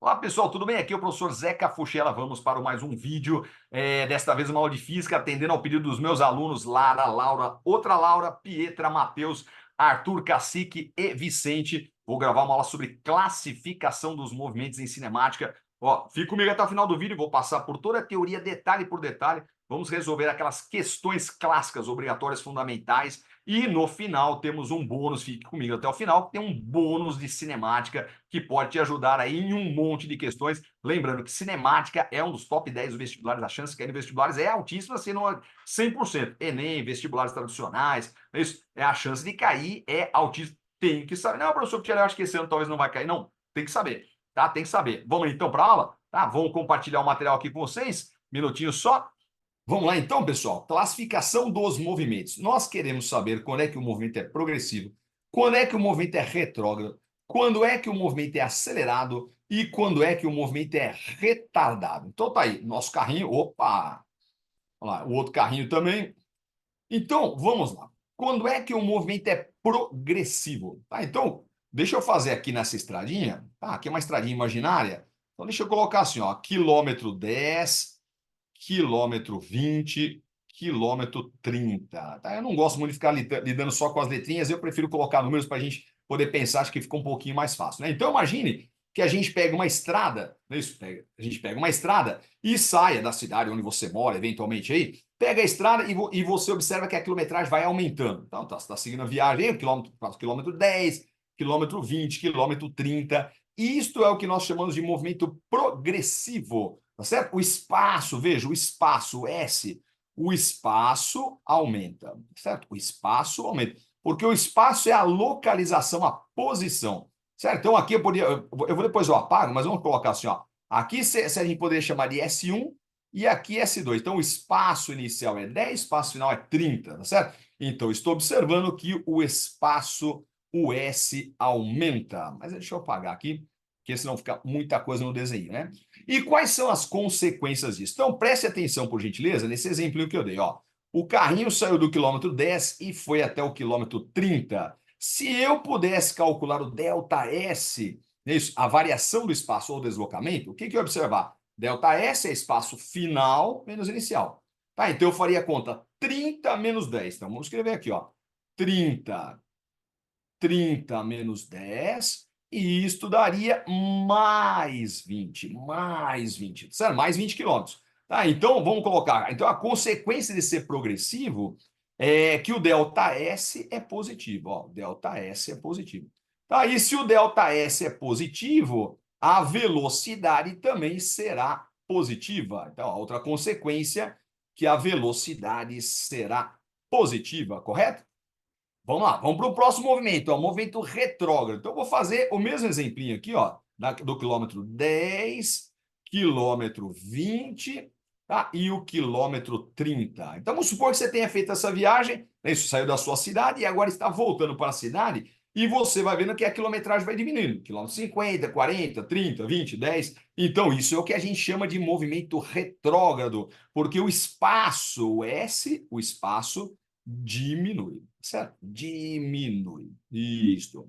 Olá pessoal, tudo bem? Aqui é o professor Zeca Fuchella. Vamos para mais um vídeo, desta vez uma aula de física, atendendo ao pedido dos meus alunos Lara, Laura, outra Laura, Pietra, Matheus, Arthur, Cacique e Vicente. Vou gravar uma aula sobre classificação dos movimentos em cinemática. Ó, fica comigo até o final do vídeo, vou passar por toda a teoria, detalhe por detalhe. Vamos resolver aquelas questões clássicas, obrigatórias, fundamentais. E no final temos um bônus, fique comigo até o final, que tem um bônus de cinemática que pode te ajudar aí em um monte de questões. Lembrando que cinemática é um dos top 10 dos vestibulares, a chance de cair em vestibulares é altíssima, se não 100%. Enem, vestibulares tradicionais, é isso, a chance de cair é altíssima. Tem que saber. Não, professor, eu acho que esse ano talvez não vai cair. Não, tem que saber, tá? Tem que saber. Vamos então para a aula? Tá? Vamos compartilhar o material aqui com vocês. Minutinho só. Vamos lá então, pessoal. Classificação dos movimentos. Nós queremos saber quando é que o movimento é progressivo, quando é que o movimento é retrógrado, quando é que o movimento é acelerado e quando é que o movimento é retardado. Então tá aí, nosso carrinho. Opa! Olha lá, o outro carrinho também. Então, vamos lá. Quando é que o movimento é progressivo? Tá, então, deixa eu fazer aqui nessa estradinha. Tá, aqui é uma estradinha imaginária. Então, deixa eu colocar assim, ó, quilômetro 10, quilômetro 20, quilômetro 30. Tá? Eu não gosto muito de ficar lidando só com as letrinhas, eu prefiro colocar números para a gente poder pensar, acho que fica um pouquinho mais fácil. Né? Então imagine que a gente pega uma estrada, né? A gente pega uma estrada e saia da cidade onde você mora, eventualmente aí, pega a estrada e você observa que a quilometragem vai aumentando. Então você está seguindo a viagem, aí, quilômetro 10, quilômetro 20, quilômetro 30. Isto é o que nós chamamos de movimento progressivo. Tá certo? O espaço, veja, o espaço S, o espaço aumenta, certo? O espaço aumenta, porque o espaço é a localização, a posição, certo? Então aqui eu vou depois eu apago, mas vamos colocar assim, ó. Aqui se a gente poderia chamar de S1 e aqui S2. Então o espaço inicial é 10, o espaço final é 30, tá certo? Então estou observando que o espaço, o S aumenta. Mas deixa eu apagar aqui, porque senão fica muita coisa no desenho, né? E quais são as consequências disso? Então, preste atenção, por gentileza, nesse exemplo que eu dei. Ó. O carrinho saiu do quilômetro 10 e foi até o quilômetro 30. Se eu pudesse calcular o ΔS, isso, a variação do espaço ou deslocamento, o que eu ia observar? ΔS é espaço final menos inicial. Tá, então eu faria a conta 30 menos 10. Então, vamos escrever aqui, ó. 30, 30 menos 10, e isto daria mais 20, certo? Mais 20 quilômetros. Tá, então, vamos colocar. Então, a consequência de ser progressivo é que o ΔS é positivo. Ó, ΔS é positivo. Tá, e se o ΔS é positivo, a velocidade também será positiva. Então, a outra consequência que a velocidade será positiva, correto? Vamos lá, vamos para o próximo movimento, ó, movimento retrógrado. Então, eu vou fazer o mesmo exemplinho aqui, ó, do quilômetro 10, quilômetro 20, tá? E o quilômetro 30. Então, vamos supor que você tenha feito essa viagem, né? Isso saiu da sua cidade e agora está voltando para a cidade, e você vai vendo que a quilometragem vai diminuindo. Quilômetro 50, 40, 30, 20, 10. Então, isso é o que a gente chama de movimento retrógrado, porque o espaço, o S, o espaço diminui, certo? Diminui. Isso.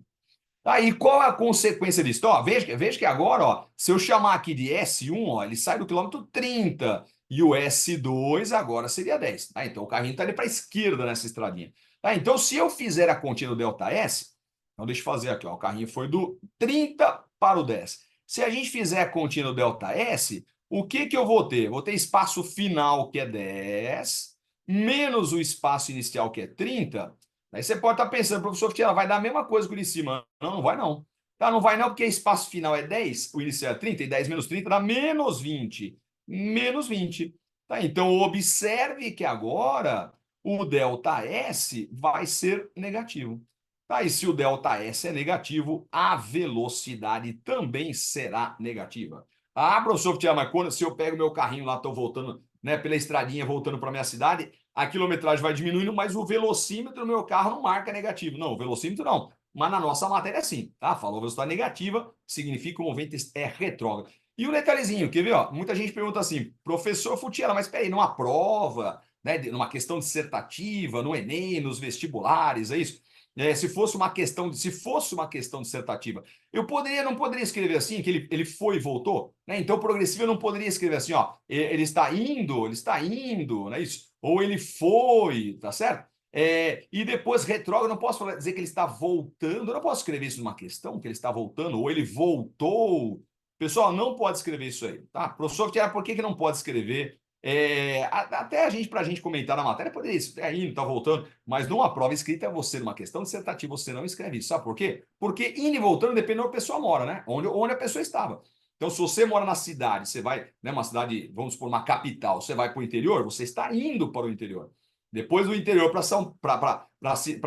Tá, e qual é a consequência disso? Então, ó, veja que agora, ó, se eu chamar aqui de S1, ó, ele sai do quilômetro 30 e o S2 agora seria 10. Tá? Então, o carrinho está ali para a esquerda nessa estradinha. Tá? Então, se eu fizer a continha do ΔS, então deixa eu fazer aqui, ó, o carrinho foi do 30 para o 10. Se a gente fizer a continha do ΔS, o que eu vou ter? Vou ter espaço final, que é 10, menos o espaço inicial, que é 30. Aí você pode estar pensando, professor, que ela vai dar a mesma coisa que o de cima. Não, não vai não. Tá, não vai não, porque espaço final é 10, o inicial é 30, e 10 menos 30 dá menos 20. Menos 20. Tá, então, observe que agora o ΔS vai ser negativo. Tá, e se o ΔS é negativo, a velocidade também será negativa. Ah, professor, mas quando, se eu pego meu carrinho lá, estou voltando, né, pela estradinha, voltando para minha cidade, a quilometragem vai diminuindo, mas o velocímetro do meu carro não marca negativo. Não, o velocímetro não. Mas na nossa matéria sim, tá? Falou velocidade negativa, significa que o movimento é retrógrado. E o detalhezinho, quer ver? Ó, muita gente pergunta assim, professor Futiela, mas peraí, numa prova, né, numa questão dissertativa, no Enem, nos vestibulares, é isso? se fosse uma questão dissertativa, eu não poderia escrever assim, que ele foi e voltou, né? Então, progressivo eu não poderia escrever assim, ó, ele está indo, não é isso? Ou ele foi, tá certo? E depois retrógrado, eu não posso dizer que ele está voltando, eu não posso escrever isso numa questão, que ele está voltando, ou ele voltou. Pessoal, não pode escrever isso aí, tá? Professor, por que não pode escrever? Até para a gente comentar na matéria, poderia isso, indo, tá voltando, mas numa prova escrita, você, numa questão dissertativa, você não escreve isso. Sabe por quê? Porque indo e voltando depende de onde a pessoa mora, né? Onde a pessoa estava. Então, se você mora na cidade, você vai, né, uma cidade, vamos supor, uma capital, você vai para o interior, você está indo para o interior. Depois do interior para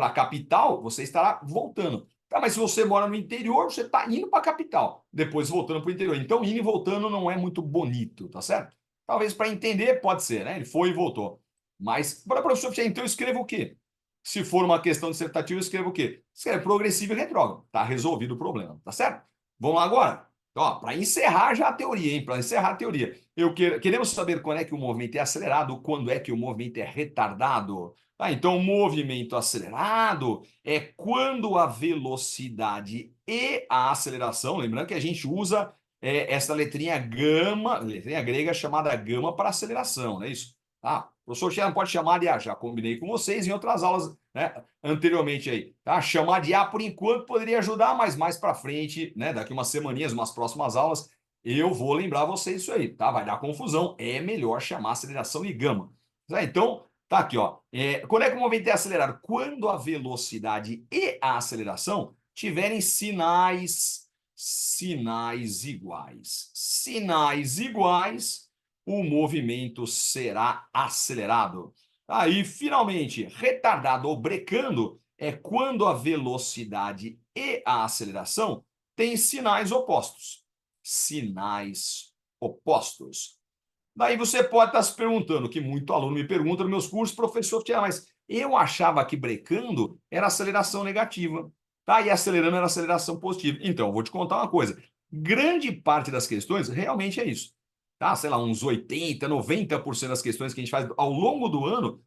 a capital, você estará voltando. Tá, mas se você mora no interior, você está indo para a capital, depois voltando para o interior. Então, indo e voltando não é muito bonito, tá certo? Talvez para entender, pode ser, né? Ele foi e voltou. Mas, para professor, então eu escrevo o quê? Se for uma questão dissertativa, eu escrevo o quê? Escreve progressivo e retrógrado. Tá resolvido o problema, tá certo? Vamos lá agora? Então, para encerrar já a teoria, hein? Para encerrar a teoria. Queremos saber quando é que o movimento é acelerado, quando é que o movimento é retardado. Tá, então, o movimento acelerado é quando a velocidade e a aceleração, lembrando que a gente usa essa letrinha gama, letrinha grega chamada gama para aceleração, não é isso? Tá? O professor Xeran pode chamar de A, já combinei com vocês em outras aulas, né, anteriormente aí. Tá? Chamar de A por enquanto poderia ajudar, mas mais para frente, né, daqui umas semaninhas, umas próximas aulas, eu vou lembrar vocês isso aí, tá? Vai dar confusão, é melhor chamar aceleração de gama. Tá? Então, tá aqui, ó. Quando é que o movimento é acelerado? Quando a velocidade e a aceleração tiverem sinais iguais. Sinais iguais, o movimento será acelerado. Aí, finalmente, retardado ou brecando é quando a velocidade e a aceleração têm sinais opostos. Sinais opostos. Daí você pode estar se perguntando, que muito aluno me pergunta nos meus cursos, professor, mas eu achava que brecando era aceleração negativa, tá? E acelerando era aceleração positiva. Então, eu vou te contar uma coisa. Grande parte das questões realmente é isso. Tá? Sei lá, uns 80, 90% das questões que a gente faz ao longo do ano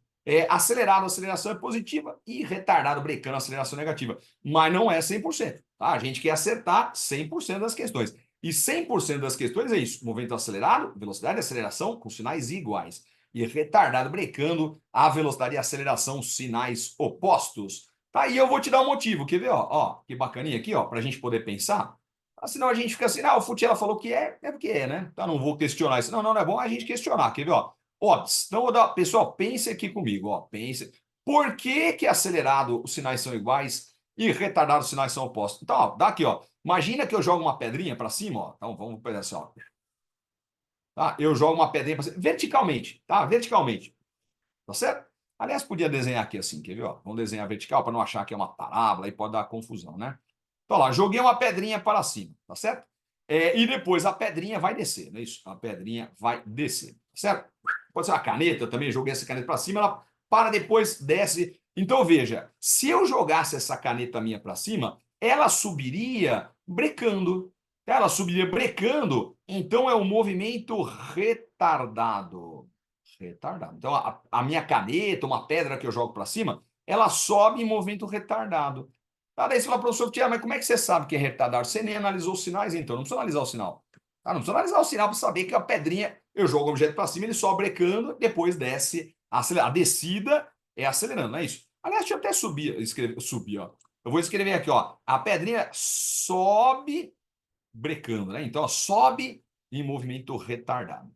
acelerado, a aceleração é positiva e retardado, brecando, aceleração negativa. Mas não é 100%. Tá? A gente quer acertar 100% das questões. E 100% das questões é isso. Movimento acelerado, velocidade e aceleração com sinais iguais. E retardado, brecando, a velocidade e aceleração, sinais opostos. Tá, e eu vou te dar um motivo. Quer ver? Ó, que bacaninha aqui, ó, para a gente poder pensar. Senão a gente fica assim, o Futiela falou que é porque é, né? Tá, não vou questionar isso. Não é bom a gente questionar. Quer ver? Ó, então vou dar. Pessoal, pense aqui comigo, ó. Pense. Por que acelerado os sinais são iguais e retardado os sinais são opostos? Então, ó, dá aqui, ó. Imagina que eu jogo uma pedrinha para cima, ó. Então vamos pegar assim, ó. Tá? Eu jogo uma pedrinha para cima, verticalmente, tá? Verticalmente. Tá certo? Aliás, podia desenhar aqui assim, quer ver? Ó? Vamos desenhar vertical para não achar que é uma parábola e pode dar confusão, né? Então lá, joguei uma pedrinha para cima, tá certo? E depois a pedrinha vai descer, não é isso? A pedrinha vai descer, tá certo? Pode ser uma caneta também, joguei essa caneta para cima, ela para depois, desce. Então veja, se eu jogasse essa caneta minha para cima, ela subiria brecando. Ela subiria brecando, então é um movimento retardado. Retardado. Então a minha caneta, uma pedra que eu jogo para cima, ela sobe em movimento retardado. Tá, daí você fala, professor, mas como é que você sabe que é retardado? Você nem analisou os sinais, então. Não precisa analisar o sinal. Tá? Não precisa analisar o sinal para saber que a pedrinha, eu jogo o objeto para cima, ele sobe brecando, depois desce, acelera. A descida é acelerando, não é isso? Aliás, deixa eu até subir, ó. Eu vou escrever aqui, ó. A pedrinha sobe brecando, né? Então, ó, sobe em movimento retardado.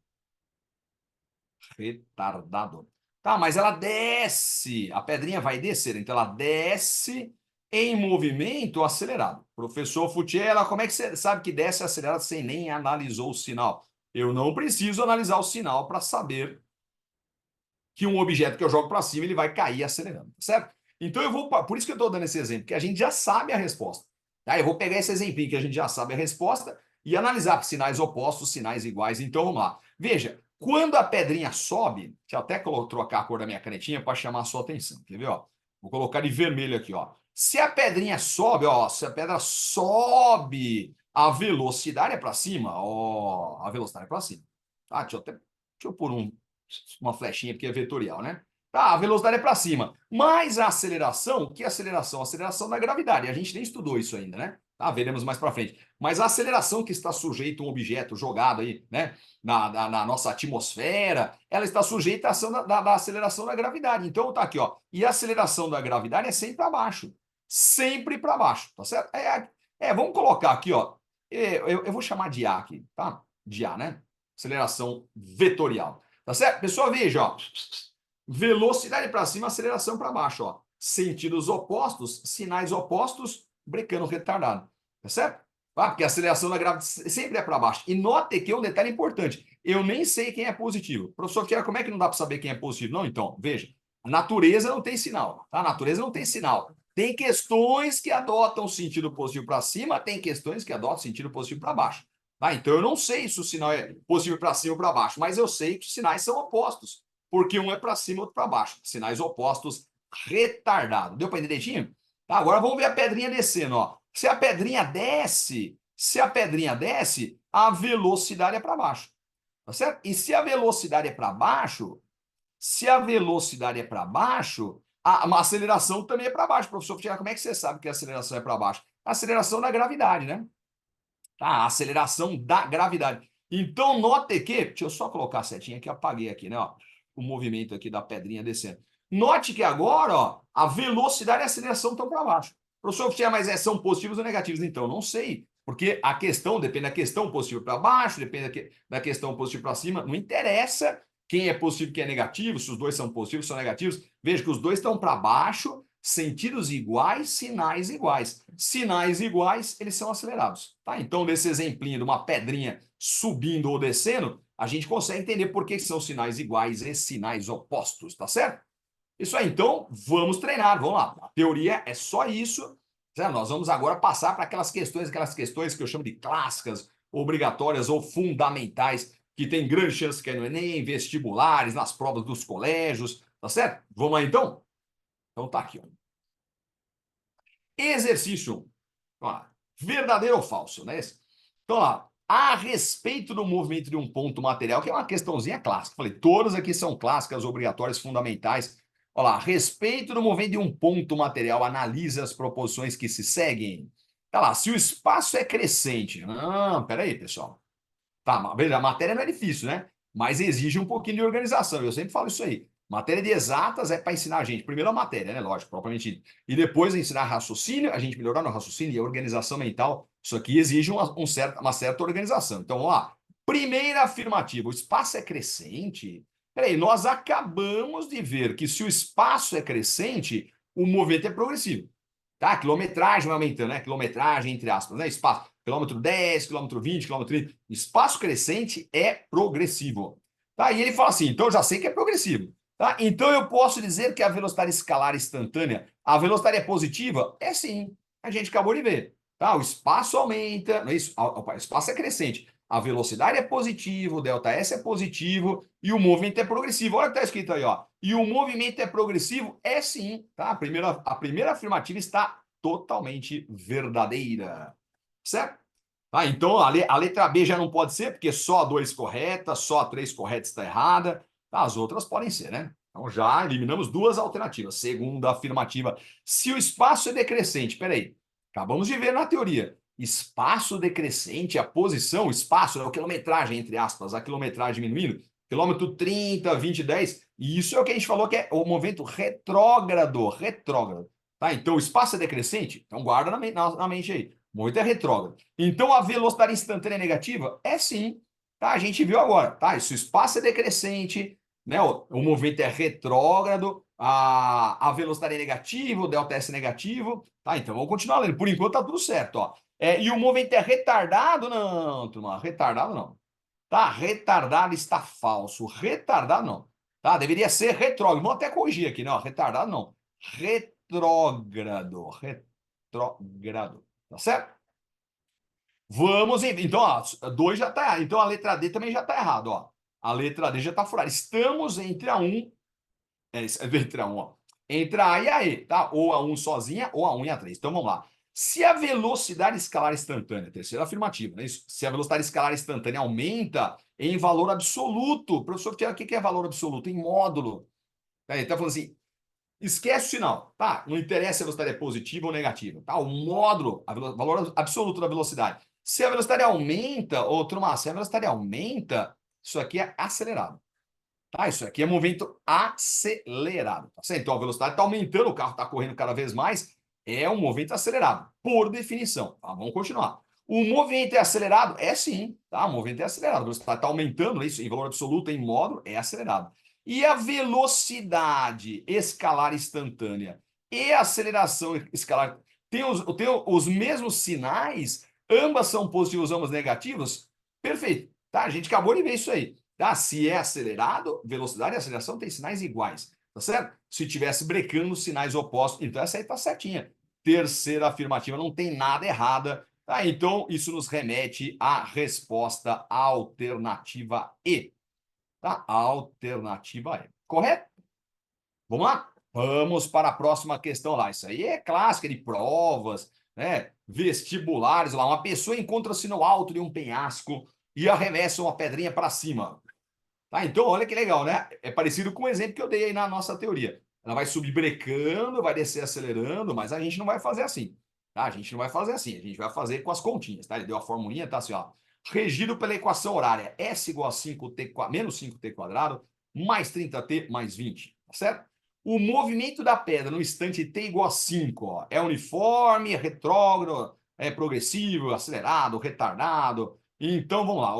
Retardado. Tá, mas ela desce. A pedrinha vai descer, então ela desce em movimento acelerado. Professor Futiela, como é que você sabe que desce acelerado sem nem analisou o sinal? Eu não preciso analisar o sinal para saber que um objeto que eu jogo para cima ele vai cair acelerando, certo? Então eu vou, por isso que eu estou dando esse exemplo, que a gente já sabe a resposta. Tá? Eu vou pegar esse exemplinho que a gente já sabe a resposta e analisar sinais opostos, sinais iguais. Então vamos lá. Veja, quando a pedrinha sobe, deixa eu até trocar a cor da minha canetinha para chamar a sua atenção. Quer ver? Ó? Vou colocar de vermelho aqui. Ó. Se a pedrinha sobe, ó, se a pedra sobe, a velocidade é para cima. Ó, a velocidade é para cima. Tá? Deixa eu pôr uma flechinha porque é vetorial, né? Tá, a velocidade é para cima. Mas a aceleração, que aceleração? A aceleração da gravidade. A gente nem estudou isso ainda, né? Tá, veremos mais para frente. Mas a aceleração que está sujeita a um objeto jogado aí, né, na nossa atmosfera, ela está sujeita à ação da aceleração da gravidade. Então tá aqui, ó. E a aceleração da gravidade é sempre para baixo. Sempre para baixo, tá certo? Vamos colocar aqui, ó. Eu vou chamar de A aqui, tá? De A, né? Aceleração vetorial. Tá certo? Pessoal, veja, ó. Velocidade para cima, aceleração para baixo, ó. Sentidos opostos, sinais opostos, brecano retardado. Tá certo? Ah, porque a aceleração da gravidade sempre é para baixo. E note que é um detalhe importante. Eu nem sei quem é positivo. Professor, como é que não dá para saber quem é positivo? Não, então, veja. A natureza não tem sinal. Tá? A natureza não tem sinal. Tem questões que adotam sentido positivo para cima, tem questões que adotam sentido positivo para baixo. Tá? Então, eu não sei se o sinal é positivo para cima ou para baixo, mas eu sei que os sinais são opostos, porque um é para cima, outro para baixo. Sinais opostos retardado. Deu para entender direitinho? Tá, agora vamos ver a pedrinha descendo, ó. Se a pedrinha desce, a velocidade é para baixo. Tá certo? E se a velocidade é para baixo, a aceleração também é para baixo. Professor, como é que você sabe que a aceleração é para baixo? A aceleração da gravidade, né? Tá, a aceleração da gravidade. Então, note que, deixa eu só colocar a setinha que eu apaguei aqui, né? Ó, o movimento aqui da pedrinha descendo. Note que agora, ó, a velocidade e a aceleração estão para baixo. Professor, mas são positivos ou negativos? Então, não sei. Porque a questão depende da questão positivo para baixo, depende da questão positivo para cima. Não interessa quem é positivo e quem é negativo, se os dois são positivos ou são negativos. Veja que os dois estão para baixo, sentidos iguais, sinais iguais. Sinais iguais, eles são acelerados. Tá? Então, nesse exemplinho de uma pedrinha subindo ou descendo, a gente consegue entender por que são sinais iguais e sinais opostos, tá certo? Isso aí, então, vamos treinar, vamos lá. A teoria é só isso. Certo? Nós vamos agora passar para aquelas questões que eu chamo de clássicas, obrigatórias ou fundamentais, que tem grande chance que é no Enem, vestibulares, nas provas dos colégios, tá certo? Vamos lá, então? Então tá aqui, ó. Exercício 1. Ó, verdadeiro ou falso, né? Então, ó, a respeito do movimento de um ponto material, que é uma questãozinha clássica. Falei, todas aqui são clássicas, obrigatórias, fundamentais. Olha lá, a respeito do movimento de um ponto material, analise as proporções que se seguem. Tá lá, se o espaço é crescente. Peraí, pessoal. Tá, a matéria não é difícil, né? Mas exige um pouquinho de organização. Eu sempre falo isso aí. Matéria de exatas é para ensinar a gente, primeiro a matéria, né? Lógico, propriamente dito. E depois ensinar raciocínio, a gente melhorar no raciocínio e a organização mental. Isso aqui exige uma certa organização. Então, vamos lá. Primeira afirmativa: o espaço é crescente. Peraí, nós acabamos de ver que se o espaço é crescente, o movimento é progressivo. Tá? A quilometragem vai aumentando, né? Quilometragem, entre aspas, né? Espaço. Quilômetro 10, quilômetro 20, quilômetro 30. Espaço crescente é progressivo. Tá? E ele fala assim, então eu já sei que é progressivo. Tá? Então eu posso dizer que a velocidade escalar instantânea, a velocidade é positiva? É sim. A gente acabou de ver. Tá? O espaço aumenta, não é isso? O espaço é crescente. A velocidade é positiva, o ΔS é positivo e o movimento é progressivo. Olha o que está escrito aí, ó. E o movimento é progressivo? É sim. Tá? A primeira afirmativa está totalmente verdadeira. Certo? Tá? Então a letra B já não pode ser, porque só a 2 correta, só a 3 correta está errada. Tá? As outras podem ser, né? Então já eliminamos duas alternativas. Segunda afirmativa: se o espaço é decrescente, peraí, acabamos de ver na teoria. Espaço decrescente, a posição, espaço, é a quilometragem, entre aspas, a quilometragem diminuindo, quilômetro 30, 20, 10, e isso é o que a gente falou que é o movimento retrógrado, retrógrado. Tá? Então o espaço é decrescente, então guarda na mente aí. O movimento é retrógrado. Então a velocidade instantânea é negativa? É sim. Tá? A gente viu agora. Tá? Se o espaço é decrescente, né? O movimento é retrógrado, a velocidade é negativa, o ΔS é negativo. Tá? Então vamos continuar lendo. Por enquanto tá tudo certo. Ó. E o movimento é retardado? Não, turma. Retardado não. Tá? Retardado está falso. Retardado não. Tá? Deveria ser retrógrado. Vamos até corrigir aqui, não. Retardado não. Retrógrado. Retrógrado. Tá certo? Vamos, então, ó, 2 já está errado. Então, a letra D também já está errado, ó. A letra D já está furada. Estamos entre a 1, entre a 1, ó. Entre a A e a E, tá? Ou a 1 sozinha, ou a 1 e a 3. Então, vamos lá. Se a velocidade escalar instantânea, terceira afirmativa, né? Isso, se a velocidade escalar instantânea aumenta em valor absoluto. Professor, o que é valor absoluto? Em módulo. Ele está falando assim, esquece o sinal, tá? Não interessa se a velocidade é positiva ou negativa, tá? O módulo, o valor absoluto da velocidade. Se a velocidade aumenta, ou turma, se a velocidade aumenta, isso aqui é acelerado. Tá? Isso aqui é movimento acelerado. Tá certo? Então a velocidade está aumentando, o carro está correndo cada vez mais, é um movimento acelerado, por definição. Tá? Vamos continuar. O movimento é acelerado? É sim, tá? O movimento é acelerado. A velocidade está aumentando, isso em valor absoluto, em módulo, é acelerado. E a velocidade escalar instantânea e a aceleração escalar tem os mesmos sinais? Ambas são positivos, ambas negativos? Perfeito. Tá? A gente acabou de ver isso aí. Tá? Se é acelerado, velocidade e aceleração têm sinais iguais. Tá certo? Se tivesse brecando, sinais opostos. Então essa aí tá certinha. Terceira afirmativa, não tem nada errada. Tá? Então isso nos remete à resposta alternativa E. Tá? Alternativa E. Correto? Vamos lá? Vamos para a próxima questão lá. Isso aí é clássica de provas, né? Vestibulares lá. Uma pessoa encontra-se no alto de um penhasco e arremessa uma pedrinha para cima. Tá? Então, olha que legal, né? É parecido com o exemplo que eu dei aí na nossa teoria. Ela vai subir brecando, vai descer acelerando, mas a gente não vai fazer assim. Tá? A gente não vai fazer assim. A gente vai fazer com as continhas. Tá? Ele deu a formulinha, tá assim, ó. Regido pela equação horária S igual a 5t, menos 5t quadrado, mais 30t, mais 20. Tá certo? O movimento da pedra no instante t igual a 5, ó, é uniforme, é retrógrado, é progressivo, acelerado, retardado. Então, vamos lá.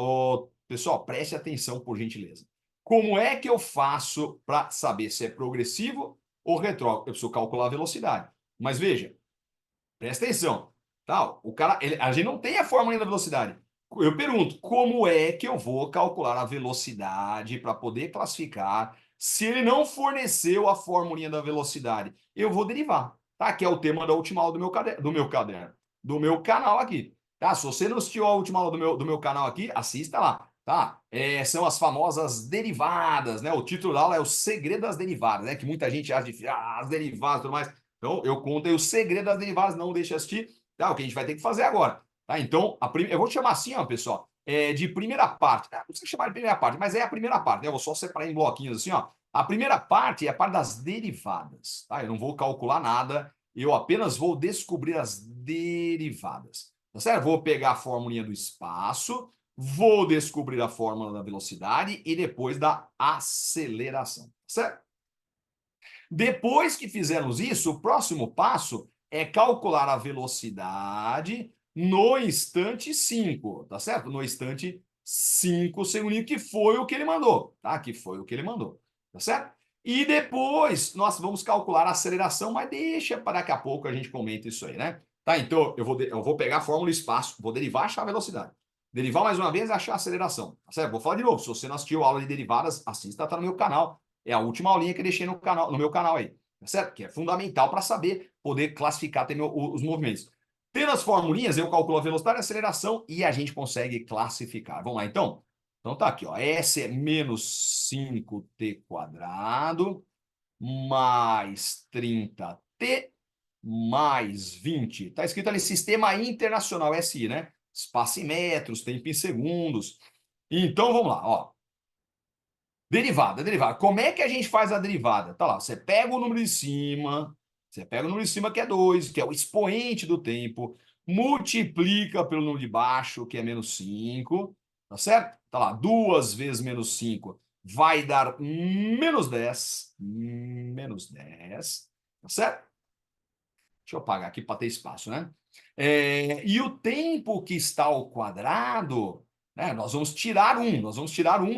Pessoal, preste atenção, por gentileza. Como é que eu faço para saber se é progressivo ou retrógrado? Eu preciso calcular a velocidade. Mas veja, presta atenção. Tá? A gente não tem a fórmula da velocidade. Eu pergunto, como é que eu vou calcular a velocidade para poder classificar? Se ele não forneceu a fórmula da velocidade, eu vou derivar, tá? Que é o tema da última aula do meu canal aqui. Tá? Se você não assistiu a última aula do meu canal aqui, assista lá, tá? São as famosas derivadas, né? O título da aula é o segredo das derivadas, né? Que muita gente acha difícil, as derivadas e tudo mais. Então, eu conto aí o segredo das derivadas, não deixe de assistir, tá? O que a gente vai ter que fazer agora, tá? Então, eu vou chamar assim, ó, pessoal, de primeira parte. Não precisa chamar de primeira parte, mas é a primeira parte, né? Eu vou só separar em bloquinhos assim, ó. A primeira parte é a parte das derivadas, tá? Eu não vou calcular nada, eu apenas vou descobrir as derivadas, tá certo? Vou pegar a formulinha do espaço, vou descobrir a fórmula da velocidade e depois da aceleração, certo? Depois que fizermos isso, o próximo passo é calcular a velocidade no instante 5, tá certo? No instante 5 segundinhos, que foi o que ele mandou, tá? Que foi o que ele mandou, tá certo? E depois nós vamos calcular a aceleração, mas deixa para daqui a pouco a gente comenta isso aí, né? Tá, então eu vou pegar a fórmula do espaço, vou derivar, achar a velocidade. Derivar mais uma vez, achar a aceleração, tá certo? Vou falar de novo, se você não assistiu a aula de derivadas, assista, tá no meu canal. É a última aulinha que eu deixei no meu canal aí, tá certo? Que é fundamental para saber poder classificar os movimentos. Tendo as formulinhas, eu calculo a velocidade, a aceleração e a gente consegue classificar. Vamos lá, então? Então tá aqui, ó. S é menos 5t quadrado mais 30t mais 20. Tá escrito ali Sistema Internacional SI, né? Espaço em metros, tempo em segundos. Então vamos lá, ó. Derivada, derivada. Como é que a gente faz a derivada? Tá lá, você pega o número de cima, que é 2, que é o expoente do tempo, multiplica pelo número de baixo, que é menos 5, tá certo? Tá lá, 2 vezes menos 5 vai dar menos 10, tá certo? Deixa eu apagar aqui para ter espaço, né? E o tempo que está ao quadrado, né? Nós vamos tirar um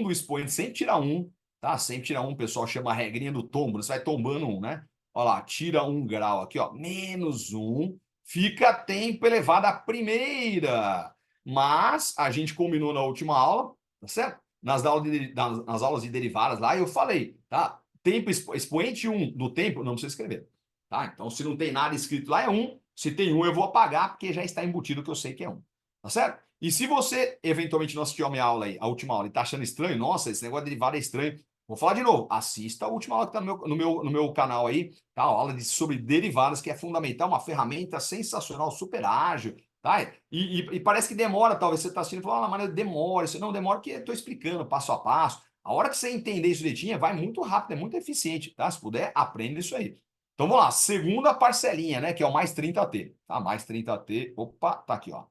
do expoente, sempre tirar um, tá? Sempre tirar um, o pessoal chama a regrinha do tombo, você vai tombando um, né? Olha lá, tira 1 grau aqui, ó, menos 1, fica tempo elevado à primeira. Mas a gente combinou na última aula, tá certo? Nas aulas de derivadas lá, eu falei, tá? Tempo expoente 1 do tempo, não precisa escrever. Tá? Então, se não tem nada escrito lá, é 1. Se tem 1, eu vou apagar, porque já está embutido que eu sei que é 1. Tá certo? E se você, eventualmente, não assistiu a minha aula aí, a última aula, e está achando estranho, nossa, esse negócio de derivada é estranho, vou falar de novo. Assista a última aula que está no meu canal aí, tá? A aula sobre derivadas, que é fundamental, uma ferramenta sensacional, super ágil, tá? E parece que demora, talvez você está assistindo e fala, mas demora, isso não demora, porque eu estou explicando passo a passo. A hora que você entender isso direitinho, vai muito rápido, é muito eficiente, tá? Se puder, aprenda isso aí. Então, vamos lá. Segunda parcelinha, né? Que é o mais 30T, tá? Mais 30T. Opa, tá aqui, ó.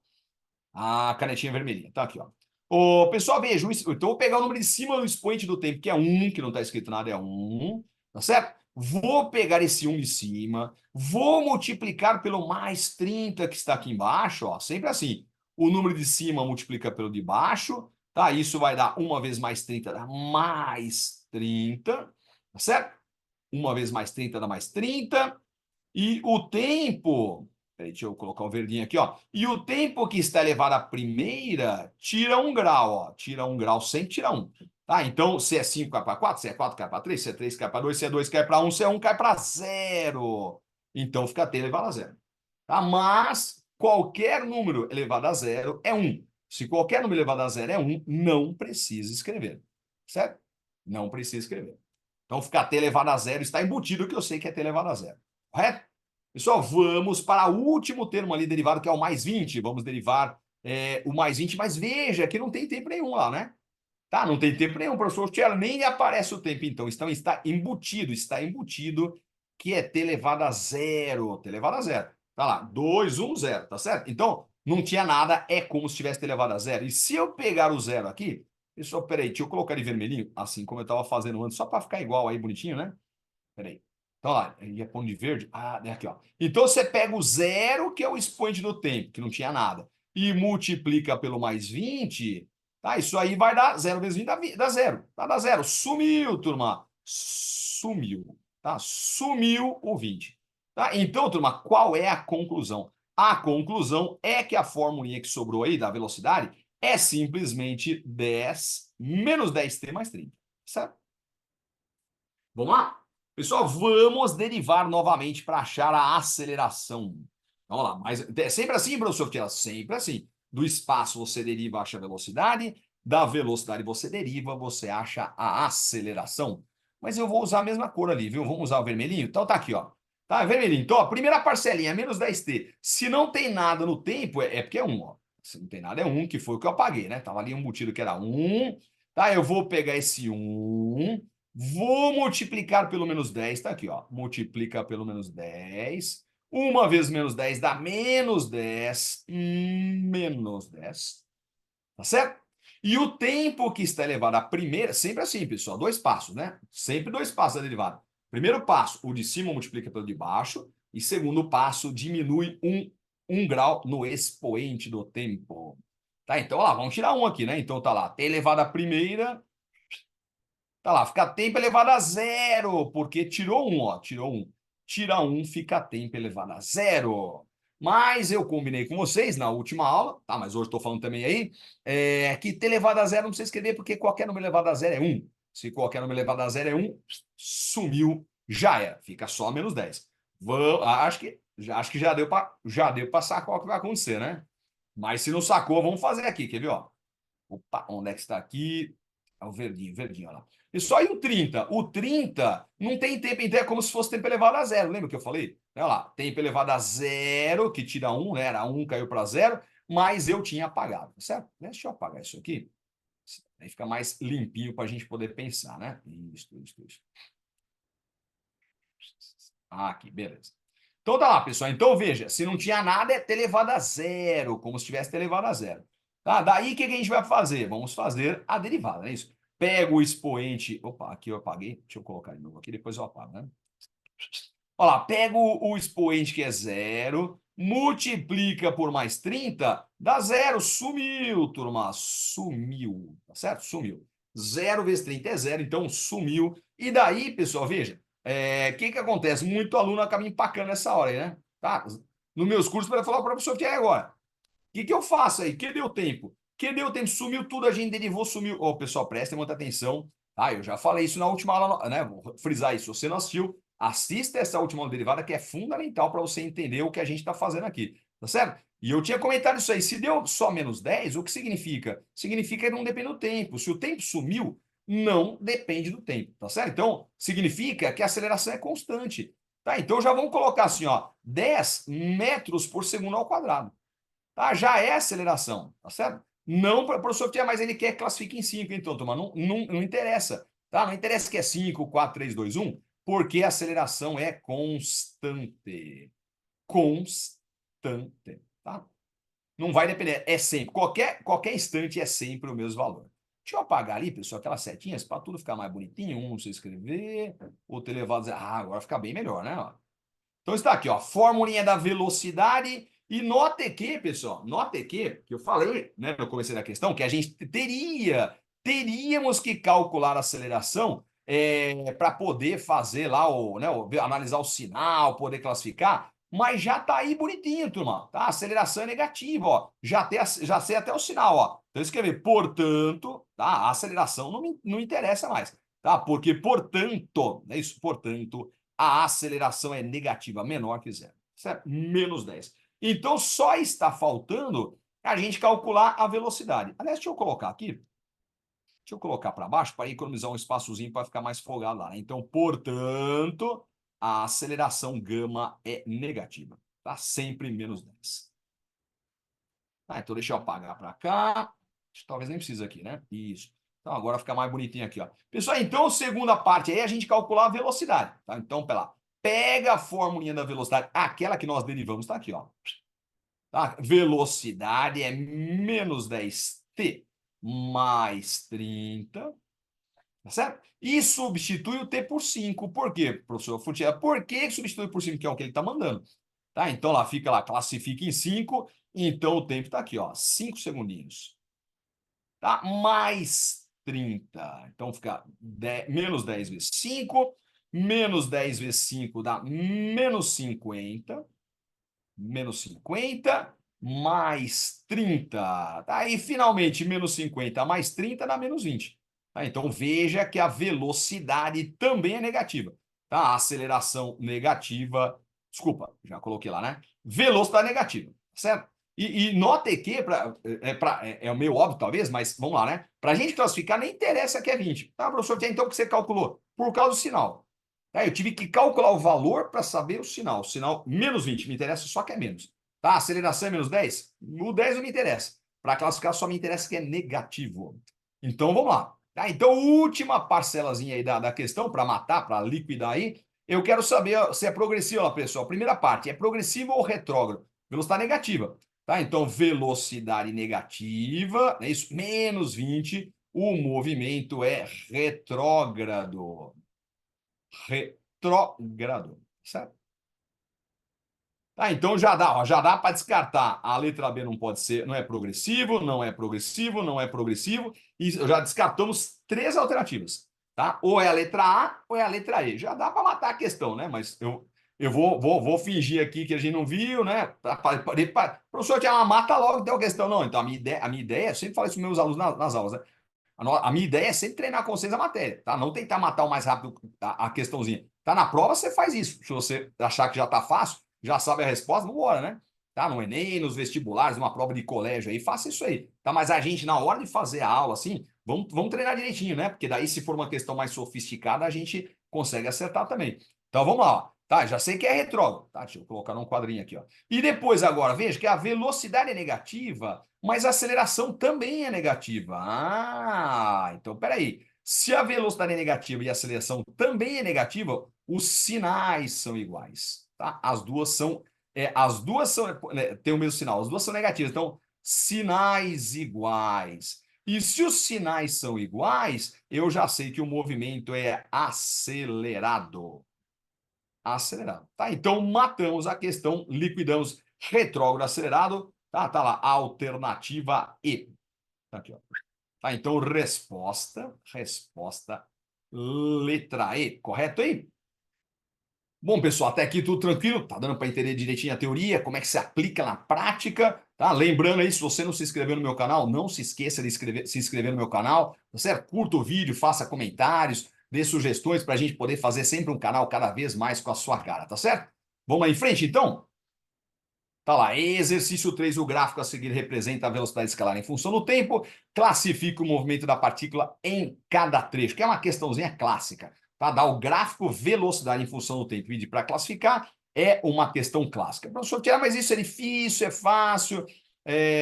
A canetinha vermelhinha, tá aqui, ó. Ô, pessoal, veja, então eu vou pegar o número de cima do expoente do tempo, que é 1, que não está escrito nada, é 1, tá certo? Vou pegar esse 1 de cima, vou multiplicar pelo mais 30 que está aqui embaixo, ó, sempre assim. O número de cima multiplica pelo de baixo, tá? Isso vai dar 1 vezes mais 30, dá mais 30, tá certo? 1 vezes mais 30 dá mais 30. E o tempo, peraí, deixa eu colocar o verdinho aqui, ó. E o tempo que está elevado à primeira, tira 1 grau, ó. Tira 1 grau, sempre tira 1. Tá? Então, se é 5 cai para 4, se é 4 cai para 3, se é 3 cai para 2, se é 2 cai para 1, se é 1 cai para 0. Então, fica t elevado a 0. Tá? Mas, qualquer número elevado a 0 é 1. Se qualquer número elevado a 0 é 1, não precisa escrever. Certo? Não precisa escrever. Então, ficar t elevado a 0 está embutido que eu sei que é t elevado a 0. Correto? Pessoal, vamos para o último termo ali derivado, que é o mais 20. Vamos derivar o mais 20, mas veja que não tem tempo nenhum lá, né? Tá? Não tem tempo nenhum, professor Tchela, nem aparece o tempo, então. Está embutido que é t elevado a 0. T elevado a 0. Tá lá, 2, 1, 0, tá certo? Então, não tinha nada, é como se tivesse t elevado a 0. E se eu pegar o 0 aqui, pessoal, peraí, deixa eu colocar de vermelhinho, assim como eu estava fazendo antes, só para ficar igual aí, bonitinho, né? Peraí. Então, lá, ia pôr de verde. Ah, é aqui, ó. Então, você pega o 0, que é o expoente do tempo, que não tinha nada, e multiplica pelo mais 20, tá? Isso aí vai dar 0 vezes 20 dá 0. Tá? Dá 0. Sumiu, turma. Sumiu. Tá? Sumiu o 20. Tá? Então, turma, qual é a conclusão? A conclusão é que a formulinha que sobrou aí da velocidade é simplesmente 10 menos 10t mais 30. Certo? Vamos lá? Pessoal, vamos derivar novamente para achar a aceleração. Vamos lá, mas é sempre assim, professor Tila? Sempre assim. Do espaço você deriva, acha a velocidade, da velocidade você deriva, você acha a aceleração. Mas eu vou usar a mesma cor ali, viu? Vamos usar o vermelhinho? Então tá aqui, ó. Tá, vermelhinho. Então, a primeira parcelinha é menos 10t. Se não tem nada no tempo, é porque é 1, ó. Se não tem nada, é 1, que foi o que eu apaguei, né? Tava ali embutido que era 1. Tá, eu vou pegar esse 1. Vou multiplicar pelo menos 10, tá aqui, ó. Multiplica pelo menos 10. 1 vezes menos 10 dá menos 10. Menos 10. Tá certo? E o tempo que está elevado à primeira, sempre assim, pessoal, 2 passos, né? Sempre 2 passos a derivada. Primeiro passo, o de cima multiplica pelo de baixo. E segundo passo, diminui 1 grau no expoente do tempo. Tá, então, ó lá, vamos tirar 1 aqui, né? Então, tá lá, t elevado à primeira. Tá lá, fica tempo elevado a 0, porque tirou 1, ó, tirou 1. Tira 1, fica tempo elevado a 0. Mas eu combinei com vocês na última aula, tá? Mas hoje estou falando também aí, que t elevado a 0 não precisa escrever, porque qualquer número elevado a 0 é 1. Se qualquer número elevado a 0 é 1, sumiu, já era. Fica só menos 10. Acho que já deu para sacar o que vai acontecer, né? Mas se não sacou, vamos fazer aqui, quer ver, ó? Opa, onde é que está aqui? É o verdinho, verdinho, olha lá. E só aí o 30. O 30 não tem tempo inteiro, é como se fosse tempo elevado a 0. Lembra que eu falei? Olha lá, tempo elevado a 0, que tira 1, né? Era 1, caiu para 0, mas eu tinha apagado, certo? Deixa eu apagar isso aqui. Aí fica mais limpinho para a gente poder pensar, né? Isso. Aqui, beleza. Então tá lá, pessoal. Então veja, se não tinha nada, é ter elevado a 0, como se tivesse ter elevado a 0. Tá? Daí o que a gente vai fazer? Vamos fazer a derivada, não é isso? Pega o expoente. Opa, aqui eu apaguei. Deixa eu colocar de novo aqui, depois eu apago, né? Olha lá, pega o expoente que é 0, multiplica por mais 30, dá 0. Sumiu, turma. Sumiu. Tá certo? Sumiu. 0 vezes 30 é 0, então sumiu. E daí, pessoal, veja, o que acontece? Muito aluno acaba empacando nessa hora aí, né? Tá? Nos meus cursos, para falar para o professor que é agora. O que eu faço aí? Que deu tempo? Que deu tempo? Sumiu tudo, a gente derivou, sumiu. Ô, pessoal, prestem muita atenção. Tá? Eu já falei isso na última aula, né? Vou frisar isso. Se você não assistiu, assista essa última aula derivada, que é fundamental para você entender o que a gente está fazendo aqui. Tá certo? E eu tinha comentado isso aí. Se deu só menos 10, o que significa? Significa que não depende do tempo. Se o tempo sumiu, não depende do tempo. Tá certo? Então, significa que a aceleração é constante. Tá? Então, já vamos colocar assim, ó, 10 metros por segundo ao quadrado. Tá? Já é aceleração, tá certo? Não, professor, mas ele quer que classifique em 5, então, turma, não interessa, tá? Não interessa que é 5, 4, 3, 2, 1, porque a aceleração é constante. Constante, tá? Não vai depender, é sempre, qualquer instante é sempre o mesmo valor. Deixa eu apagar ali, pessoal, aquelas setinhas para tudo ficar mais bonitinho, um se escrever, outro elevado a dizer, agora fica bem melhor, né? Então está aqui, ó, formulinha da velocidade. E note que, pessoal, note que eu falei, né, no começo da questão, que a gente teríamos que calcular a aceleração para poder fazer lá, analisar o sinal, poder classificar, mas já está aí bonitinho, turma, tá? A aceleração é negativa, ó, já sei até o sinal, ó. Então, escrever, portanto, tá? A aceleração não interessa mais, tá? Porque, portanto, é isso, portanto, a aceleração é negativa, menor que zero, certo? Menos 10. Então, só está faltando a gente calcular a velocidade. Aliás, deixa eu colocar aqui, deixa eu colocar para baixo para economizar um espaçozinho para ficar mais folgado lá, né? Então, portanto, a aceleração gama é negativa, tá? Sempre menos 10. Ah, então deixa eu apagar para cá. Talvez nem precise aqui, né? Isso. Então agora fica mais bonitinho aqui, ó. Pessoal, então segunda parte aí é a gente calcular a velocidade, tá? Então, pega a formulinha da velocidade, aquela que nós derivamos, tá aqui, ó. Tá? Velocidade é menos 10t mais 30, tá certo? E substitui o t por 5. Por quê, professor Futiel? Por que substitui por 5, que é o que ele está mandando? Tá? Então, lá fica lá, classifica em 5, então o tempo está aqui, ó, 5 segundinhos. Tá? Mais 30. Então, fica menos 10 vezes 5, menos 10 vezes 5 dá menos 50, menos 50, mais 30. Tá? E, finalmente, menos 50 mais 30 dá menos 20. Tá? Então, veja que a velocidade também é negativa. Tá? A aceleração negativa, desculpa, já coloquei lá, né? Velocidade negativa, certo? E note que, é meio óbvio talvez, mas vamos lá, né? Para a gente classificar, nem interessa que é 20. Tá, professor? Então, o que você calculou? Por causa do sinal. Eu tive que calcular o valor para saber o sinal. O sinal menos 20, me interessa só que é menos. Tá, aceleração é menos 10? O 10 não me interessa. Para classificar só me interessa que é negativo. Então vamos lá. Tá, então, última parcelazinha aí da questão, para matar, para liquidar aí. Eu quero saber se é progressivo, ó, pessoal. Primeira parte, é progressivo ou retrógrado? Velocidade negativa. Tá, então, velocidade negativa, é isso, menos 20. O movimento é retrógrado. Retrógrado, certo? Então já dá para descartar. A letra B não pode ser, não é progressivo, não é progressivo, não é progressivo. E já descartamos 3 alternativas, tá? Ou é a letra A ou é a letra E. Já dá para matar a questão, né? Mas eu vou fingir aqui que a gente não viu, né? Professor, tinha uma mata logo, então a questão não. Então a minha ideia, eu sempre falo isso para meus alunos nas aulas, né? A minha ideia é sempre treinar com vocês a matéria, tá? Não tentar matar o mais rápido a questãozinha. Tá na prova, você faz isso. Se você achar que já tá fácil, já sabe a resposta, vamos embora, né? Tá no Enem, nos vestibulares, numa prova de colégio aí, faça isso aí. Tá? Mas a gente, na hora de fazer a aula, assim, vamos treinar direitinho, né? Porque daí, se for uma questão mais sofisticada, a gente consegue acertar também. Então, vamos lá, ó. Tá, já sei que é retrógrado. Tá, deixa eu colocar num quadrinho aqui, ó. E depois, agora, veja que a velocidade é negativa, mas a aceleração também é negativa. Então, peraí. Se a velocidade é negativa e a aceleração também é negativa, os sinais são iguais. Tá? As duas são tem o mesmo sinal, as duas são negativas. Então, sinais iguais. E se os sinais são iguais, eu já sei que o movimento é acelerado. Acelerado. Tá? Então, matamos a questão, liquidamos retrógrado acelerado. Tá lá, alternativa E. Tá aqui, ó. Tá, então, resposta, letra E, correto aí? Bom, pessoal, até aqui tudo tranquilo, tá dando para entender direitinho a teoria, como é que se aplica na prática, tá? Lembrando aí, se você não se inscreveu no meu canal, não se esqueça de se inscrever no meu canal, tá certo? Curta o vídeo, faça comentários, dê sugestões para a gente poder fazer sempre um canal cada vez mais com a sua cara, tá certo? Vamos lá em frente, então? Tá lá, exercício 3, o gráfico a seguir representa a velocidade escalar em função do tempo, classifica o movimento da partícula em cada trecho, que é uma questãozinha clássica. Tá? Dá o gráfico velocidade em função do tempo. E para classificar é uma questão clássica. Professor, mas isso é difícil, é fácil?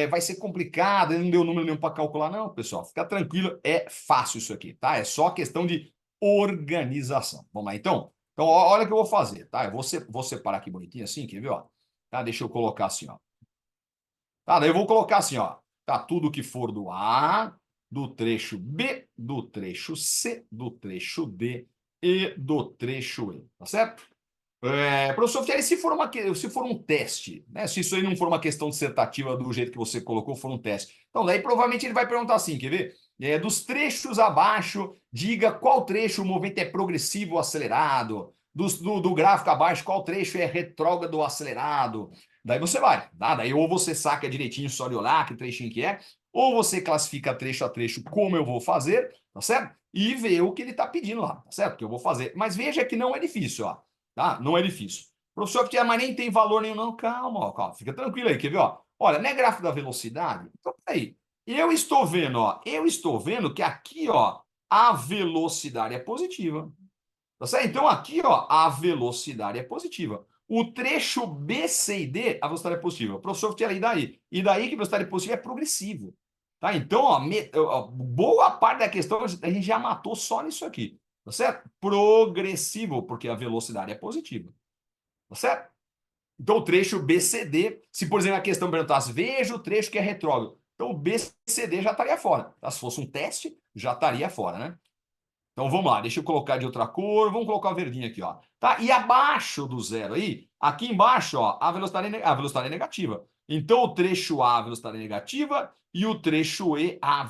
vai ser complicado, não deu número nenhum para calcular. Não, pessoal, fica tranquilo, é fácil isso aqui, tá? É só questão de organização. Vamos lá, então? Então, olha o que eu vou fazer, tá? Eu vou separar aqui bonitinho assim, quer ver, ó? Tá? Deixa eu colocar assim, ó. Tá, daí eu vou colocar assim, ó. Tá, tudo que for do A, do trecho B, do trecho C, do trecho D e do trecho E, tá certo? Professor Fieri, se for um teste, né? Se isso aí não for uma questão dissertativa do jeito que você colocou, for um teste. Então, daí provavelmente ele vai perguntar assim, quer ver? Dos trechos abaixo, diga qual trecho o movimento é progressivo ou acelerado. Do gráfico abaixo, qual trecho é retrógrado ou acelerado. Daí você vai, tá? Daí ou você saca direitinho só de olhar que trechinho que é, ou você classifica trecho a trecho como eu vou fazer, tá certo? E vê o que ele está pedindo lá, tá certo? Que eu vou fazer. Mas veja que não é difícil, ó. Tá? Não é difícil. Professor, que mas nem tem valor nenhum, não. Calma, ó, calma, fica tranquilo aí, quer ver? Ó? Olha, não é gráfico da velocidade? Então, peraí. Eu estou vendo que aqui, ó, a velocidade é positiva. Tá certo? Então, aqui, ó, a velocidade é positiva. O trecho B, C e D, a velocidade é positiva. Professor, e daí? E daí que a velocidade positiva é progressivo. Tá? Então, ó, boa parte da questão a gente já matou só nisso aqui. Tá certo? Progressivo, porque a velocidade é positiva. Tá certo? Então, o trecho BCD, se por exemplo a questão perguntasse, veja o trecho que é retrógrado. Então, o BCD já estaria fora. Tá? Se fosse um teste, já estaria fora, né? Então, vamos lá. Deixa eu colocar de outra cor. Vamos colocar o verdinho aqui, ó. Tá? E abaixo do zero aí, aqui embaixo, ó, a velocidade é negativa. Então, o trecho A, a velocidade é negativa, e o trecho E, a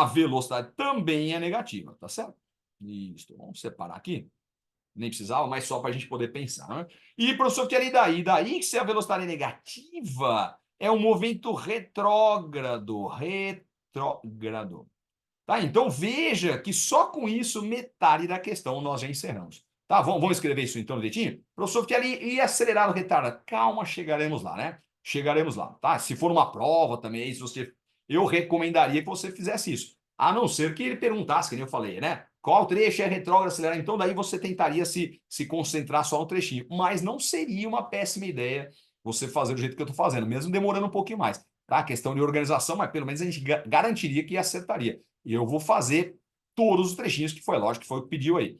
velocidade também é negativa, tá certo? Isso, vamos separar aqui. Nem precisava, mas só para a gente poder pensar. Né? E, professor, que ali daí? Daí que se a velocidade é negativa, é um movimento retrógrado. Retrógrado. Tá? Então, veja que só com isso, metade da questão nós já encerramos. Tá? Vamos escrever isso então direitinho? Professor, que ali ia acelerar o retardo. Calma, chegaremos lá, né? Chegaremos lá, tá? Se for uma prova também, se você... eu recomendaria que você fizesse isso. A não ser que ele perguntasse, que nem eu falei, né? Qual trecho é retrógrado, acelerado? Então, daí você tentaria se concentrar só no trechinho. Mas não seria uma péssima ideia você fazer do jeito que eu estou fazendo, mesmo demorando um pouquinho mais. Tá? Questão de organização, mas pelo menos a gente garantiria que acertaria. E eu vou fazer todos os trechinhos que foi, lógico, que foi o que pediu aí.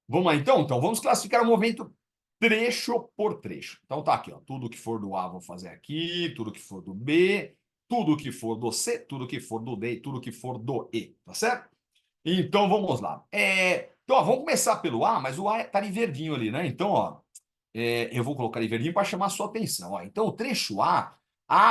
Vamos lá, então? Então, vamos classificar o movimento trecho por trecho. Então, tá aqui, ó. Tudo que for do A, vou fazer aqui. Tudo que for do B. Tudo que for do C. Tudo que for do D. E tudo que for do E. Tá certo? Então, vamos lá. Então, ó, vamos começar pelo A, mas o A tá em verdinho ali, né? Então, ó, eu vou colocar em verdinho para chamar a sua atenção. Ó. Então, o trecho A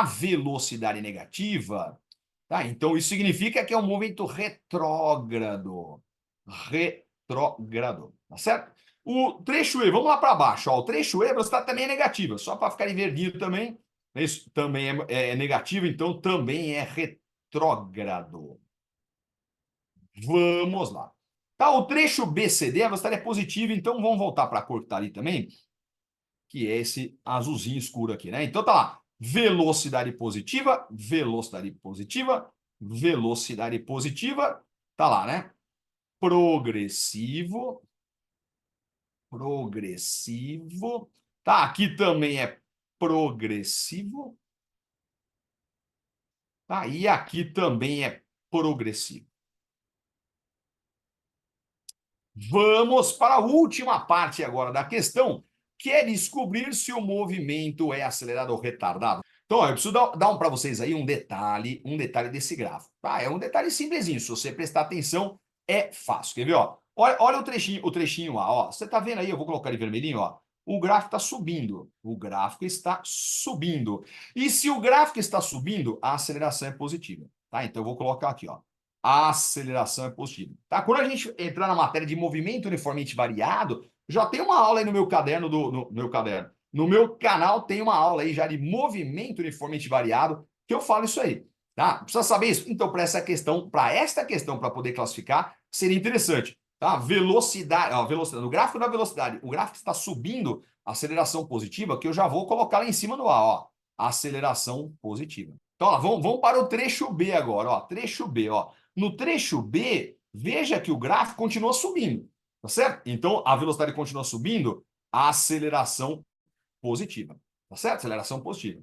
velocidade negativa. Tá? Então, isso significa que é um movimento retrógrado. Retrógrado. Tá certo? O trecho E, vamos lá para baixo. Ó. O trecho E, a velocidade também é negativa. Só para ficar em verdinho também. Isso também é negativo, então também é retrógrado. Vamos lá. Tá, o trecho BCD, a velocidade é positiva, então vamos voltar para a cor que está ali também, que é esse azulzinho escuro aqui, né? Então tá lá. Velocidade positiva, velocidade positiva, velocidade positiva, tá lá, né? Progressivo, progressivo. Tá, aqui também é progressivo. Tá, e aqui também é progressivo. Vamos para a última parte agora da questão, que é descobrir se o movimento é acelerado ou retardado. Então, ó, eu preciso dar para vocês aí um detalhe desse gráfico. Tá? É um detalhe simplesinho, se você prestar atenção, é fácil. Quer ver? Ó? Olha o trechinho lá. Ó. Você está vendo aí? Eu vou colocar ele vermelhinho. Ó. O gráfico está subindo. O gráfico está subindo. E se o gráfico está subindo, a aceleração é positiva. Tá? Então, eu vou colocar aqui. Ó. A aceleração é positiva. Tá? Quando a gente entrar na matéria de movimento uniformemente variado, já tem uma aula aí no meu caderno, no meu caderno. No meu canal tem uma aula aí já de movimento uniformemente variado, que eu falo isso aí. Tá? Precisa saber isso? Então, para esta questão, para poder classificar, seria interessante. Tá? Velocidade, ó, velocidade, no gráfico da velocidade, o gráfico está subindo, aceleração positiva, que eu já vou colocar lá em cima no A, ó. Aceleração positiva. Então, ó, vamos para o trecho B agora, ó. Trecho B, ó. No trecho B, veja que o gráfico continua subindo, tá certo? Então, a velocidade continua subindo, a aceleração positiva, tá certo? Aceleração positiva.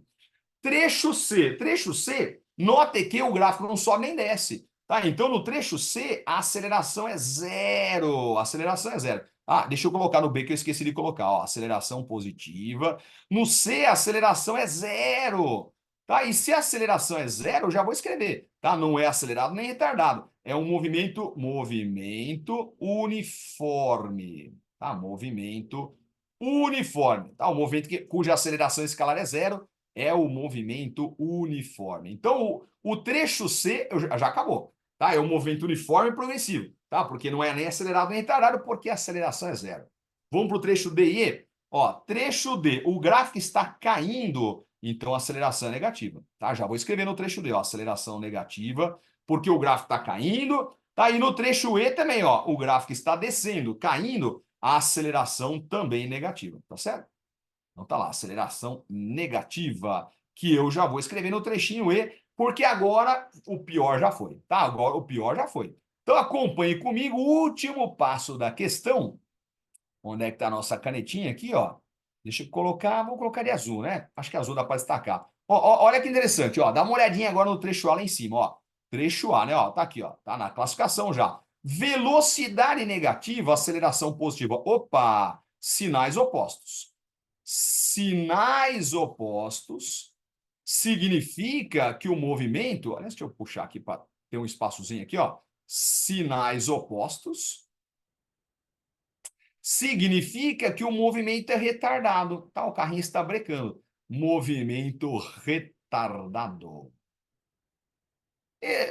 Trecho C, note que o gráfico não sobe nem desce. Tá? Então, no trecho C, a aceleração é zero. A aceleração é zero. Ah, deixa eu colocar no B que eu esqueci de colocar. Ó, aceleração positiva. No C, a aceleração é zero. Tá? E se a aceleração é zero, eu já vou escrever. Tá? Não é acelerado nem retardado. É um movimento uniforme. Tá? Movimento uniforme. Tá? Um movimento cuja aceleração escalar é zero é o movimento uniforme. Então, o trecho C já acabou. Tá? É um movimento uniforme e progressivo. Tá? Porque não é nem acelerado nem retardado, porque a aceleração é zero. Vamos para o trecho D e E. Ó, trecho D, o gráfico está caindo, então a aceleração é negativa. Tá? Já vou escrever no trecho D, ó, aceleração negativa, porque o gráfico está caindo. Tá? E no trecho E também, ó, o gráfico está descendo, caindo, a aceleração também negativa. Tá certo? Então tá lá, aceleração negativa, que eu já vou escrever no trechinho E, porque agora o pior já foi, tá? Agora o pior já foi. Então acompanhe comigo o último passo da questão. Onde é que tá a nossa canetinha aqui, ó? Deixa eu colocar, vou colocar de azul, né? Acho que azul dá para destacar. Olha que interessante, ó. Dá uma olhadinha agora no trecho A lá em cima, ó. Trecho A, né? Ó, tá aqui, ó. Tá na classificação já. Velocidade negativa, aceleração positiva. Opa! Sinais opostos. Sinais opostos significa que o movimento. Olha, deixa eu puxar aqui para ter um espaçozinho aqui, ó. Sinais opostos significa que o movimento é retardado. Tá, o carrinho está brecando. Movimento retardado.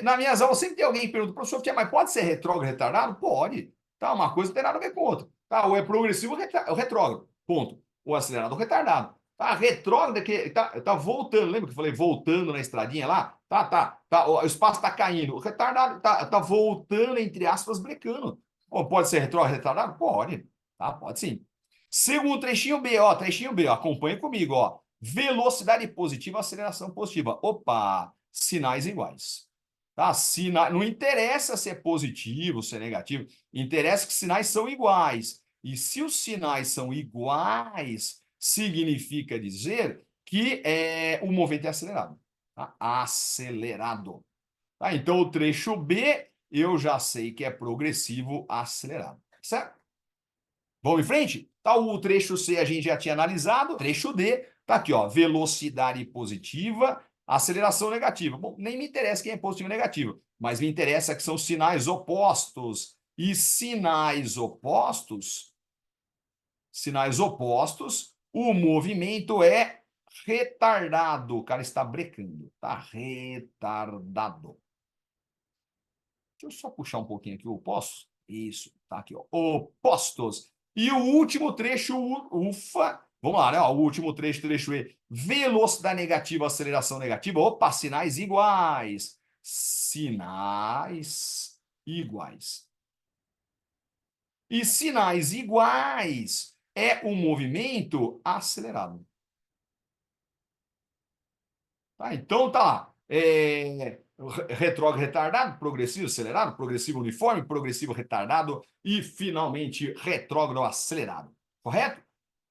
Na minhas aulas sempre tem alguém que pergunta, professor, mas pode ser retrógrado retardado? Pode. Tá, uma coisa não tem nada a ver com outra. Tá, ou é progressivo ou retrógrado. Ponto. Ou acelerado ou retardado. Tá, retrógrado é que tá voltando. Lembra que eu falei voltando na estradinha lá? Tá, o espaço tá caindo. O retardado tá voltando, entre aspas, brecando. Ou pode ser retrógrado retardado? Pode. Tá, pode sim. Segundo trechinho B, ó, acompanha comigo, ó. Velocidade positiva, aceleração positiva. Opa, sinais iguais. Tá? Não interessa se é positivo, se é negativo, interessa que sinais são iguais. E se os sinais são iguais, significa dizer que o movimento é acelerado. Tá? Acelerado. Tá? Então, o trecho B, eu já sei que é progressivo acelerado. Certo? Vamos em frente? Tá, o trecho C a gente já tinha analisado. Trecho D, tá aqui, ó. Velocidade positiva, aceleração negativa. Bom, nem me interessa quem é positivo ou negativo, mas me interessa que são sinais opostos. E sinais opostos, o movimento é retardado. O cara está brecando, tá? Retardado. Deixa eu só puxar um pouquinho aqui o oposto. Isso, tá aqui, ó. Opostos. E o último trecho, ufa. Vamos lá, né? Ó, o último trecho, trecho E. Velocidade negativa, aceleração negativa. Opa, sinais iguais. Sinais iguais. E sinais iguais é um movimento acelerado. Tá? Então tá lá. Retrógrado retardado, progressivo acelerado, progressivo uniforme, progressivo retardado e finalmente retrógrado acelerado. Correto?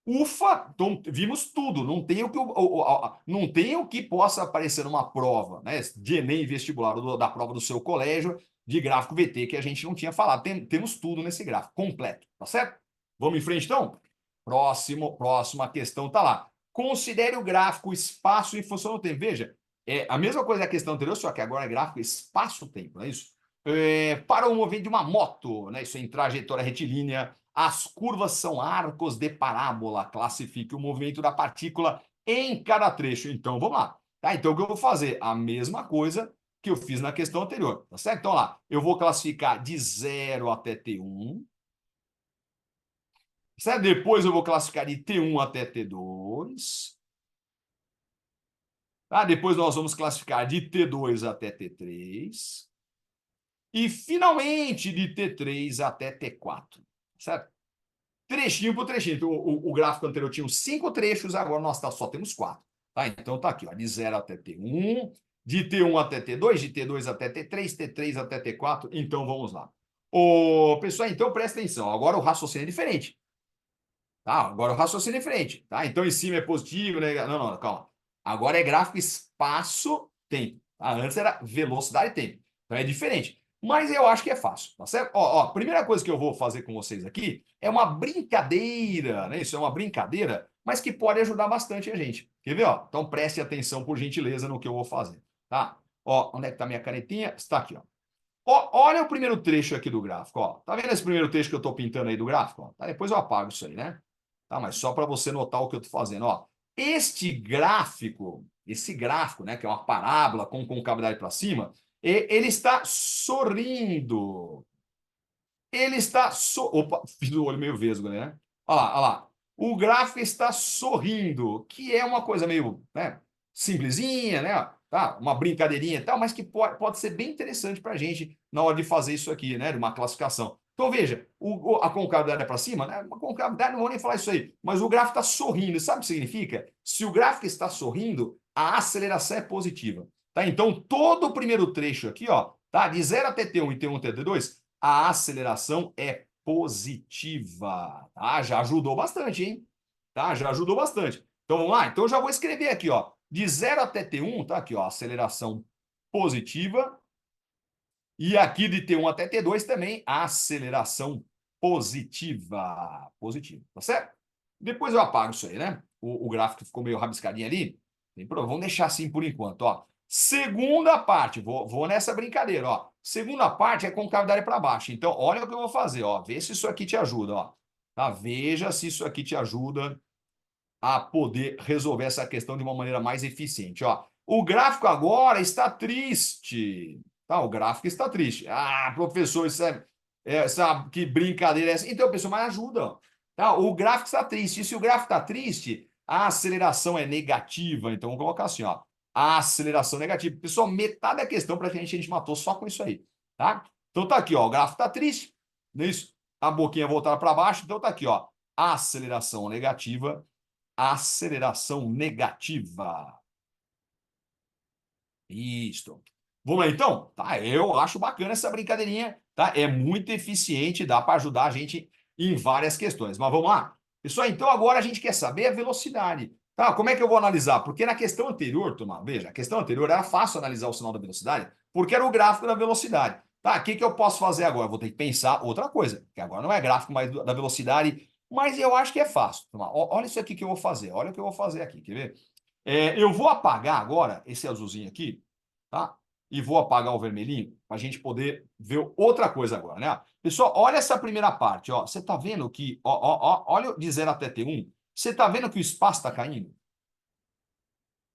Ufa, então vimos tudo. Não tem o que possa aparecer numa prova, né, de Enem vestibular da prova do seu colégio de gráfico VT que a gente não tinha falado. Temos tudo nesse gráfico completo, tá certo? Vamos em frente então? Próxima questão tá lá. Considere o gráfico espaço em função do tempo. Veja, é a mesma coisa da questão anterior, só que agora é gráfico espaço-tempo, não é isso? Para o movimento de uma moto, né, isso é em trajetória retilínea, as curvas são arcos de parábola. Classifique o movimento da partícula em cada trecho. Então, vamos lá. Tá? Então, o que eu vou fazer? A mesma coisa que eu fiz na questão anterior. Tá certo? Então, lá, eu vou classificar de 0 até T1. Certo? Depois eu vou classificar de T1 até T2. Tá? Depois nós vamos classificar de T2 até T3. E, finalmente, de T3 até T4. Certo? Trechinho por trechinho. Então, o gráfico anterior tinha 5 trechos, agora nós só temos 4. Tá? Então, tá aqui, ó, de 0 até T1, de T1 até T2, de T2 até T3, T3 até T4. Então, vamos lá. Pessoal, então presta atenção. Agora o raciocínio é diferente. Tá? Agora o raciocínio é diferente. Tá? Então, em cima é positivo, né? Não, calma. Agora é gráfico espaço-tempo. Tá? Antes era velocidade e tempo. Então é diferente. Mas eu acho que é fácil, tá certo? Ó, primeira coisa que eu vou fazer com vocês aqui é uma brincadeira, né? Isso é uma brincadeira, mas que pode ajudar bastante a gente. Quer ver, ó? Então preste atenção, por gentileza, no que eu vou fazer, tá? Ó, onde é que tá minha canetinha? Está aqui, ó. Olha o primeiro trecho aqui do gráfico, ó. Tá vendo esse primeiro trecho que eu estou pintando aí do gráfico? Ó? Tá, depois eu apago isso aí, né? Tá, mas só para você notar o que eu estou fazendo, ó. Esse gráfico, né, que é uma parábola com concavidade para cima, ele está sorrindo. Ele está Opa, fiz o olho meio vesgo, né? Olha lá, olha lá. O gráfico está sorrindo, que é uma coisa meio, né, simplesinha, né? Tá? Uma brincadeirinha e tal, mas que pode ser bem interessante para a gente na hora de fazer isso aqui, né? De uma classificação. Então, veja, a concavidade é para cima, né? Uma concavidade, não vou nem falar isso aí, mas o gráfico está sorrindo. Sabe o que significa? Se o gráfico está sorrindo, a aceleração é positiva. Tá? Então, todo o primeiro trecho aqui, ó, tá? De 0 até T1 e T1 até T2, a aceleração é positiva. Tá? Já ajudou bastante, hein? Tá? Já ajudou bastante. Então vamos lá? Então eu já vou escrever aqui, ó. De 0 até T1, tá aqui, ó, aceleração positiva. E aqui de T1 até T2 também, aceleração positiva. Positiva, tá certo? Depois eu apago isso aí, né? O gráfico ficou meio rabiscadinho ali. Vamos deixar assim por enquanto, ó. Segunda parte, vou nessa brincadeira, ó. Segunda parte é concavidade para baixo. Então, olha o que eu vou fazer, ó. Vê se isso aqui te ajuda, ó. Tá? Veja se isso aqui te ajuda a poder resolver essa questão de uma maneira mais eficiente, ó. O gráfico agora está triste. Tá? O gráfico está triste. Ah, professor, sabe que brincadeira é essa? Então, pessoal, mas ajuda. Tá? O gráfico está triste. E se o gráfico está triste, a aceleração é negativa. Então, vamos colocar assim, ó. A aceleração negativa. Pessoal, metade da questão para a gente matou só com isso aí. Tá? Então, tá aqui, ó. O gráfico está triste. Não é isso? A boquinha voltada para baixo. Então, tá aqui, ó. A aceleração negativa. Aceleração negativa. Isto. Vamos lá, então? Tá, eu acho bacana essa brincadeirinha, tá? É muito eficiente, dá para ajudar a gente em várias questões. Mas vamos lá? Pessoal, então agora a gente quer saber a velocidade. Tá, como é que eu vou analisar? Porque na questão anterior, turma, veja, a questão anterior era fácil analisar o sinal da velocidade, porque era o gráfico da velocidade. Tá, o que eu posso fazer agora? Eu vou ter que pensar outra coisa, que agora não é gráfico mais da velocidade, mas eu acho que é fácil. Turma. Olha isso aqui que eu vou fazer, olha o que eu vou fazer aqui, quer ver? Eu vou apagar agora esse azulzinho aqui, tá? E vou apagar o vermelhinho para a gente poder ver outra coisa agora, né? Pessoal, olha essa primeira parte, ó. Você tá vendo que, olha de 0 até T1, você tá vendo que o espaço está caindo?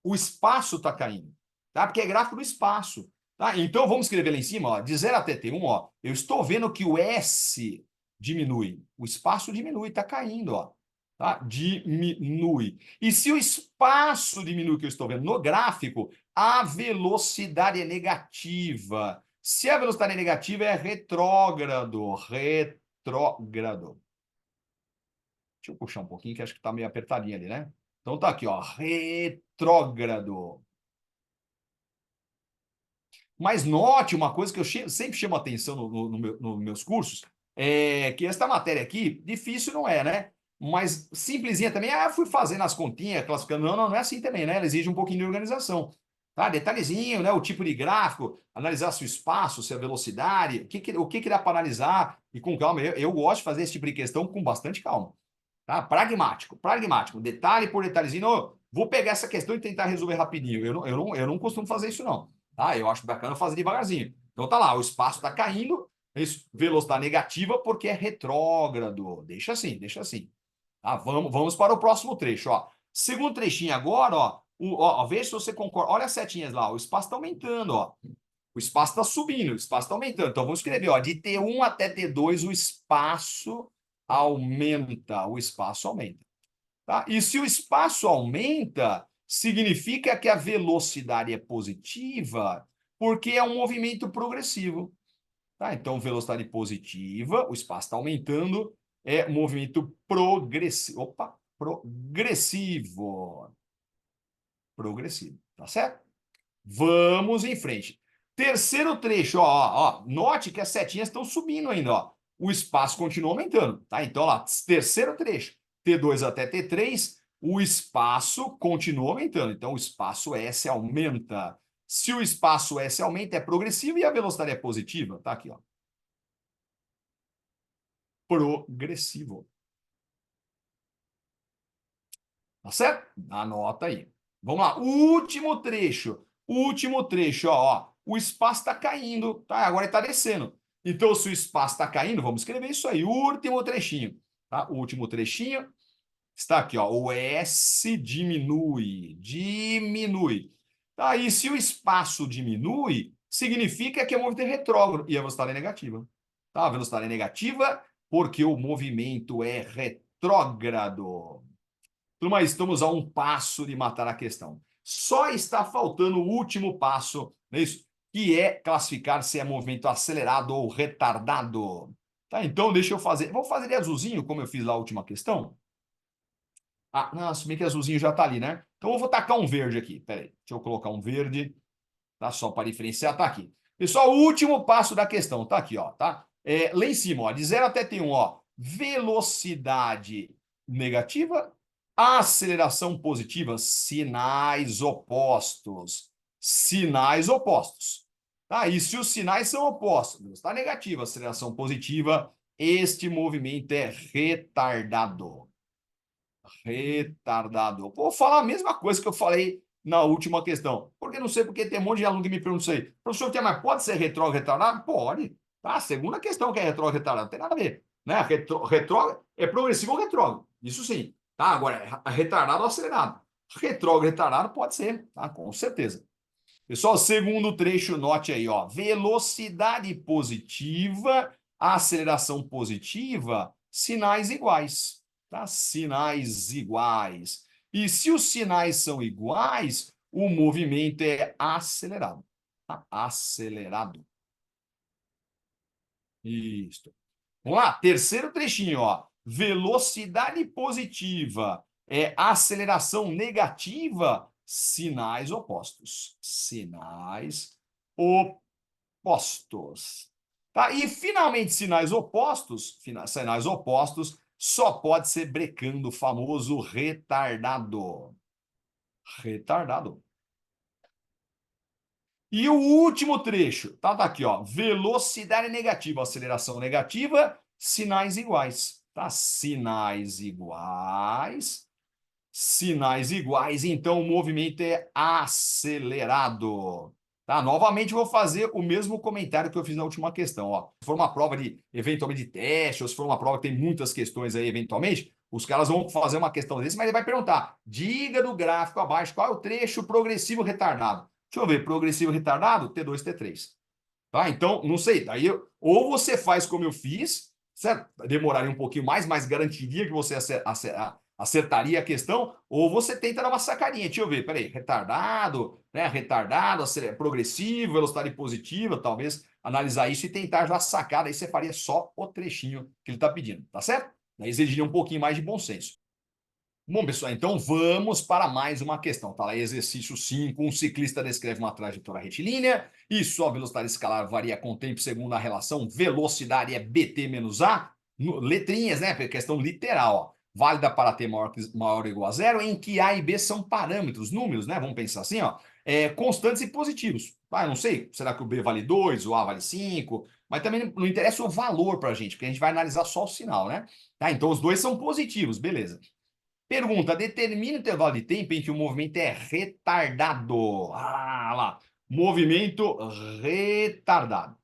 O espaço está caindo, tá? Porque é gráfico do espaço, tá? Então vamos escrever lá em cima, ó, de 0 até T1, ó. Eu estou vendo que o S diminui, o espaço diminui, está caindo, ó. Tá? Diminui. E se o espaço diminui, que eu estou vendo no gráfico, a velocidade é negativa. Se a velocidade é negativa, é retrógrado. Retrógrado. Deixa eu puxar um pouquinho, que acho que está meio apertadinho ali, né? Então tá aqui, ó. Retrógrado. Mas note uma coisa que eu sempre chamo atenção nos meus cursos, é que esta matéria aqui, difícil não é, né? Mas simplesinha também, fui fazendo as continhas, classificando. Não é assim também, né? Ela exige um pouquinho de organização. Tá? Detalhezinho, né? O tipo de gráfico, analisar se o espaço, se a velocidade, o que dá para analisar, e com calma. Eu gosto de fazer esse tipo de questão com bastante calma. Tá? Pragmático, pragmático, detalhe por detalhezinho. Não, vou pegar essa questão e tentar resolver rapidinho. Eu não costumo fazer isso, não. Tá? Eu acho bacana fazer devagarzinho. Então tá lá, o espaço está caindo, velocidade negativa porque é retrógrado. Deixa assim, deixa assim. Tá? Vamos para o próximo trecho. Ó. Segundo trechinho agora, veja se você concorda. Olha as setinhas lá, o espaço está aumentando. Ó. O espaço está subindo, o espaço está aumentando. Então vamos escrever, ó, de T1 até T2, o espaço aumenta. O espaço aumenta. Tá? E se o espaço aumenta, significa que a velocidade é positiva, porque é um movimento progressivo. Tá? Então, velocidade positiva, o espaço está aumentando, é um movimento progressivo. Opa, progressivo. Progressivo, tá certo? Vamos em frente. Terceiro trecho, note que as setinhas estão subindo ainda, ó. O espaço continua aumentando, tá? Então, lá, terceiro trecho, T2 até T3, o espaço continua aumentando. Então, o espaço S aumenta. Se o espaço S aumenta, é progressivo e a velocidade é positiva. Tá aqui, ó. Progressivo. Tá certo? Anota aí. Vamos lá. Último trecho. Último trecho, ó. O espaço está caindo, tá? Agora ele está descendo. Então, se o espaço está caindo, vamos escrever isso aí. Último trechinho. Tá? O último trechinho está aqui, ó. O S diminui. Diminui. Tá? E se o espaço diminui, significa que o movimento é retrógrado e a velocidade é negativa. Tá? A velocidade é negativa porque o movimento é retrógrado. Turma, estamos a um passo de matar a questão. Só está faltando o último passo, não é isso? Que é classificar se é movimento acelerado ou retardado. Tá, então deixa eu fazer. Vou fazer de azulzinho, como eu fiz lá a última questão. Ah, não, se bem que azulzinho já está ali, né? Então eu vou tacar um verde aqui. Pera aí, deixa eu colocar um verde, tá? Só para diferenciar, tá aqui. Pessoal, o último passo da questão, tá aqui, ó, tá? Lá em cima, ó, de 0 até T1, ó, velocidade negativa, aceleração positiva, sinais opostos. Sinais opostos. Tá? E se os sinais são opostos, velocidade negativa, aceleração positiva, este movimento é retardado. Retardado. Vou falar a mesma coisa que eu falei na última questão. Porque não sei porque tem um monte de aluno que me pergunta isso aí. Professor, mas pode ser retrógrado retardado? Pode. Tá? A segunda questão que é retrógrado retardado. Não tem nada a ver. Né? Retrógrado é progressivo ou retrógrado. Isso sim. Tá? Agora, é retardado ou acelerado. Retrógrado retardado pode ser. Tá? Com certeza. Pessoal, segundo trecho, note aí, ó. Velocidade positiva, aceleração positiva, sinais iguais. Tá? Sinais iguais. E se os sinais são iguais, o movimento é acelerado. Tá? Acelerado. Isso. Vamos lá, terceiro trechinho, ó. Velocidade positiva é aceleração negativa, sinais opostos. Sinais opostos. Tá? E finalmente, sinais opostos só pode ser brecando, o famoso retardado. Retardado. E o último trecho, tá aqui, ó. Velocidade negativa, aceleração negativa, sinais iguais, tá? Sinais iguais. Sinais iguais, então o movimento é acelerado. Tá? Novamente vou fazer o mesmo comentário que eu fiz na última questão. Ó. Se for uma prova de, eventualmente, de teste, ou se for uma prova que tem muitas questões aí, eventualmente, os caras vão fazer uma questão desse, mas ele vai perguntar, diga do gráfico abaixo qual é o trecho progressivo retardado. Deixa eu ver, progressivo retardado, T2, T3. Tá? Então, não sei, daí ou você faz como eu fiz, certo? Demoraria um pouquinho mais, mas garantiria que você acertaria a questão, ou você tenta dar uma sacadinha. Deixa eu ver, peraí, retardado, né? Retardado, progressivo, velocidade positiva, talvez analisar isso e tentar já sacar, daí você faria só o trechinho que ele está pedindo, tá certo? Daí exigiria um pouquinho mais de bom senso. Bom, pessoal, então vamos para mais uma questão. Tá lá, exercício 5. Um ciclista descreve uma trajetória retilínea e sua velocidade escalar varia com o tempo segundo a relação velocidade é BT menos A. Letrinhas, né? Questão literal, ó. Válida para T maior ou igual a zero, em que A e B são parâmetros, números, né? Vamos pensar assim, ó. Constantes e positivos. Ah, eu não sei, será que o B vale 2, o A vale 5? Mas também não interessa o valor para a gente, porque a gente vai analisar só o sinal, né? Tá, então os dois são positivos, beleza. Pergunta, determine o intervalo de tempo em que o movimento é retardado. Ah, lá. Movimento retardado.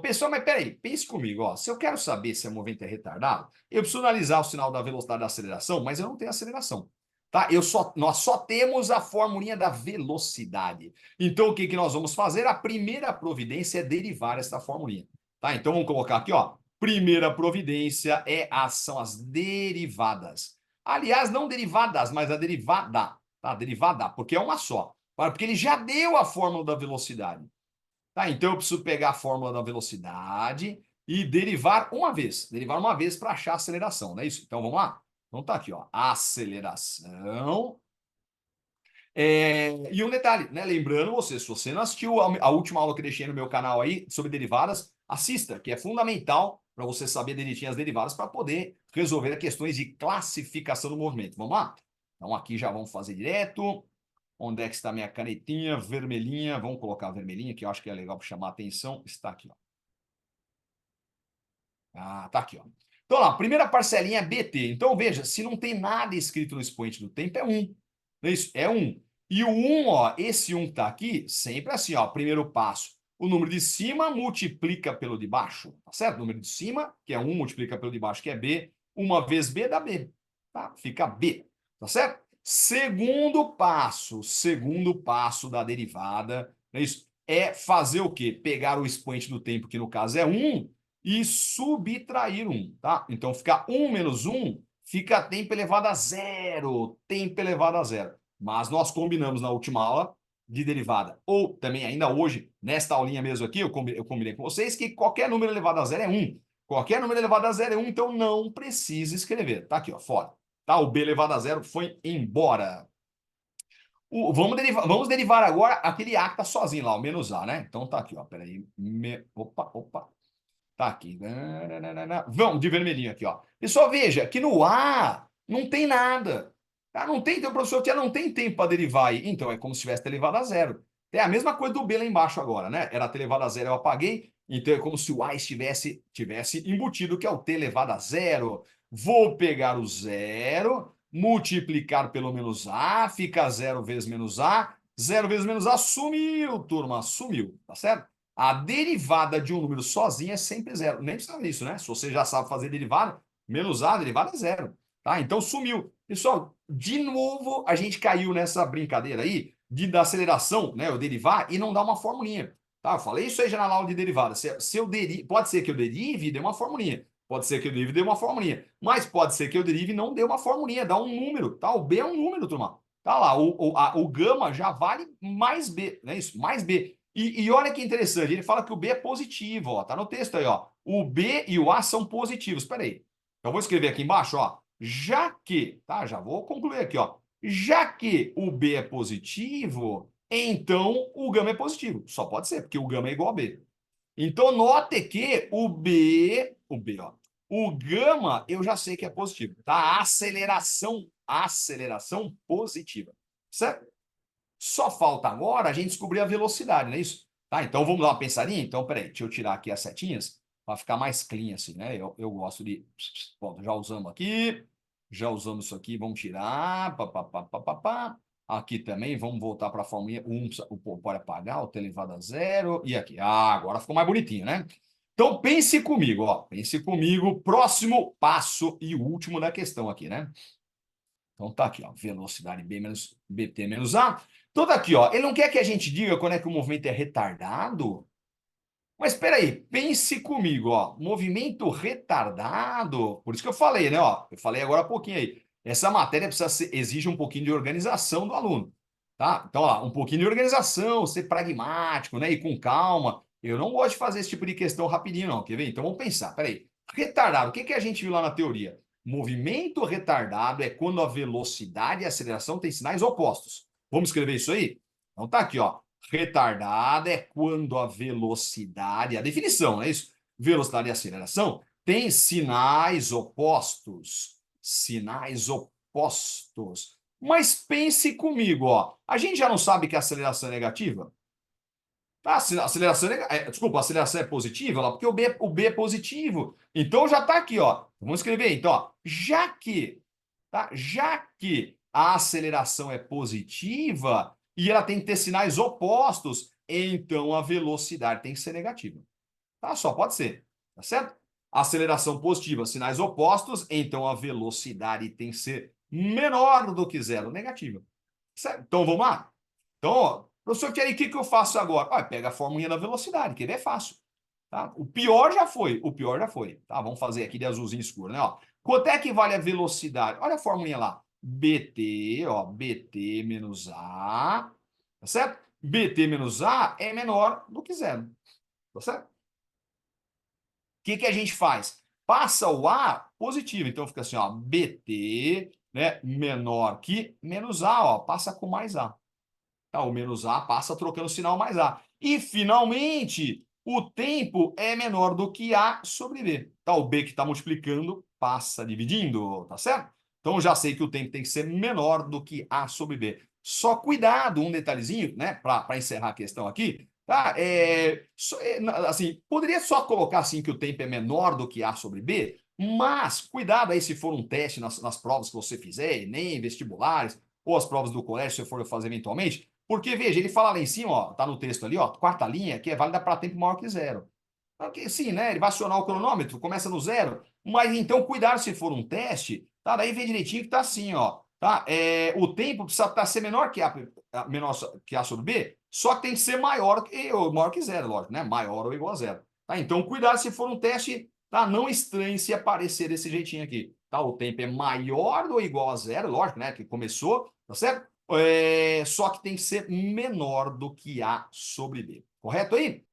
Pessoal, mas peraí, pense comigo, ó. Se eu quero saber se o movimento é retardado, eu preciso analisar o sinal da velocidade da aceleração, mas eu não tenho aceleração. Tá? Nós só temos a formulinha da velocidade. Então, o que, que nós vamos fazer? A primeira providência é derivar essa formulinha. Tá? Então, vamos colocar aqui, ó. Primeira providência são as derivadas. Aliás, não derivadas, mas a derivada. Tá? Derivada, porque é uma só. Porque ele já deu a fórmula da velocidade. Tá, então eu preciso pegar a fórmula da velocidade e derivar uma vez. Derivar uma vez para achar a aceleração, não é isso? Então vamos lá? Então tá aqui, ó. Aceleração. E um detalhe, né? Lembrando você, se você não assistiu a última aula que eu deixei no meu canal aí sobre derivadas, Assista, que é fundamental para você saber direitinho as derivadas para poder resolver questões de classificação do movimento. Vamos lá? Então aqui já vamos fazer direto. Onde é que está minha canetinha vermelhinha? Vamos colocar a vermelhinha, que eu acho que é legal para chamar a atenção. Está aqui, ó. Ah, tá aqui, ó. Então lá, primeira parcelinha é BT. Então veja, se não tem nada escrito no expoente do tempo, é 1. Não é isso? É 1. E o 1, ó, esse 1 que tá aqui, sempre assim, ó, primeiro passo. O número de cima multiplica pelo de baixo, tá certo? O número de cima, que é 1, multiplica pelo de baixo, que é B. Uma vez B dá B, tá? Fica B, tá certo? Segundo passo da derivada, não é isso? É fazer o quê? Pegar o expoente do tempo, que no caso é 1, e subtrair 1, tá? Então, fica 1 menos 1, fica tempo elevado a zero, tempo elevado a zero. Mas nós combinamos na última aula de derivada, ou também ainda hoje, nesta aulinha mesmo aqui, eu combinei com vocês que qualquer número elevado a zero é 1. Qualquer número elevado a zero é 1, então não precisa escrever. Tá aqui, ó, fora. Tá? O B elevado a zero foi embora. Vamos derivar agora aquele A que tá sozinho lá, o menos A, né? Então tá aqui, ó, peraí. Opa. Tá aqui. Vamos de vermelhinho aqui, ó. Pessoal, veja que no A não tem nada. Tá? Não tem, então o professor que não tem tempo para derivar aí. Então é como se tivesse elevado a zero. É a mesma coisa do B lá embaixo agora, né? Era ter elevado a zero, eu apaguei. Então é como se o A tivesse embutido, que é o T elevado a zero. Vou pegar o zero, multiplicar pelo menos A, fica zero vezes menos A. Zero vezes menos A sumiu, turma, sumiu, tá certo? A derivada de um número sozinha é sempre zero. Nem precisa disso, né? Se você já sabe fazer derivada, menos A, a derivada é zero. Tá? Então sumiu. Pessoal, de novo a gente caiu nessa brincadeira aí da aceleração, né? Eu derivar e não dar uma formulinha. Tá? Eu falei isso aí já na aula de derivada. Se eu pode ser que eu derive e dê uma formulinha. Pode ser que eu derive e dê uma formulinha. Mas pode ser que eu derive e não dê uma formulinha, dá um número. Tá? O B é um número, turma. Tá lá, o gama já vale mais B, não é isso? Mais B. E olha que interessante, ele fala que o B é positivo, ó, tá no texto aí, ó. O B e o A são positivos. Espera aí. Eu vou escrever aqui embaixo, ó. Já que, tá? Já vou concluir aqui, ó. Já que o B é positivo, então o gama é positivo. Só pode ser, porque o gama é igual a B. Então note que ó. O gama eu já sei que é positivo, tá? Aceleração positiva, certo? Só falta agora a gente descobrir a velocidade, não é isso? Tá, então vamos dar uma pensadinha? Então, peraí, deixa eu tirar aqui as setinhas para ficar mais clean assim, né? Eu gosto de... Bom, já usamos aqui, já usamos isso aqui, vamos tirar, Aqui também, vamos voltar para a formulinha 1, pode apagar, o T elevado a zero, e aqui. Ah, agora ficou mais bonitinho, né? Então pense comigo, ó, pense comigo, próximo passo e último da questão aqui, né? Então tá aqui, ó, velocidade B menos BT menos A. Então tá aqui, ó, ele não quer que a gente diga quando é que o movimento é retardado? Mas espera aí, pense comigo, ó, movimento retardado, por isso que eu falei, né, ó, eu falei agora há pouquinho aí, essa matéria exige um pouquinho de organização do aluno, tá? Então, ó, um pouquinho de organização, ser pragmático, né, e com calma. Eu não gosto de fazer esse tipo de questão rapidinho, não, quer ver? Então vamos pensar, peraí. Retardado, o que que a gente viu lá na teoria? Movimento retardado é quando a velocidade e a aceleração têm sinais opostos. Vamos escrever isso aí? Então tá aqui, ó. Retardada é quando a velocidade, a definição, não é isso? Velocidade e aceleração têm sinais opostos. Sinais opostos. Mas pense comigo, ó. A gente já não sabe que a aceleração é negativa? A aceleração desculpa, a aceleração é positiva lá, porque o B é positivo. Então já está aqui, ó. Vamos escrever, então, ó. Já que a aceleração é positiva e ela tem que ter sinais opostos, então a velocidade tem que ser negativa. Tá? Só pode ser, tá certo? Aceleração positiva, sinais opostos, então a velocidade tem que ser menor do que zero, negativa. Certo? Então vamos lá? Então, ó, professor Thierry, o que eu faço agora? Olha, pega a fórmula da velocidade, que é fácil. Tá? O pior já foi, Tá? Vamos fazer aqui de azulzinho escuro, né? Ó, quanto é que vale a velocidade? Olha a fórmula lá. BT, ó, BT menos A, tá certo? BT menos A é menor do que zero, tá certo? O que a gente faz? Passa o A positivo, então fica assim, ó, BT, né, menor que menos A, ó, passa com mais A. Tá, o menos A passa trocando o sinal mais A. E, finalmente, o tempo é menor do que A sobre B. Tá? O B que está multiplicando passa dividindo, tá certo? Então já sei que o tempo tem que ser menor do que A sobre B. Só cuidado, um detalhezinho, né, para encerrar a questão aqui, tá? Assim, poderia só colocar assim que o tempo é menor do que A sobre B, mas cuidado aí se for um teste nas provas que você fizer, Enem, vestibulares, ou as provas do colégio, se eu for fazer eventualmente, porque, veja, ele fala lá em cima, ó, tá no texto ali, ó, quarta linha, que é válida para tempo maior que zero. Porque, sim, né? Ele vai acionar o cronômetro, começa no zero, mas então cuidado se for um teste, tá? Daí vê direitinho que tá assim, ó. Tá? O tempo precisa ser menor que menor que A sobre B, só que tem que ser maior que zero, lógico, né? Maior ou igual a zero. Tá? Então, cuidado se for um teste, tá? Não estranhe se aparecer desse jeitinho aqui. Tá? O tempo é maior ou igual a zero, lógico, né? Que começou, tá certo? Só que tem que ser menor do que A sobre B. Correto aí?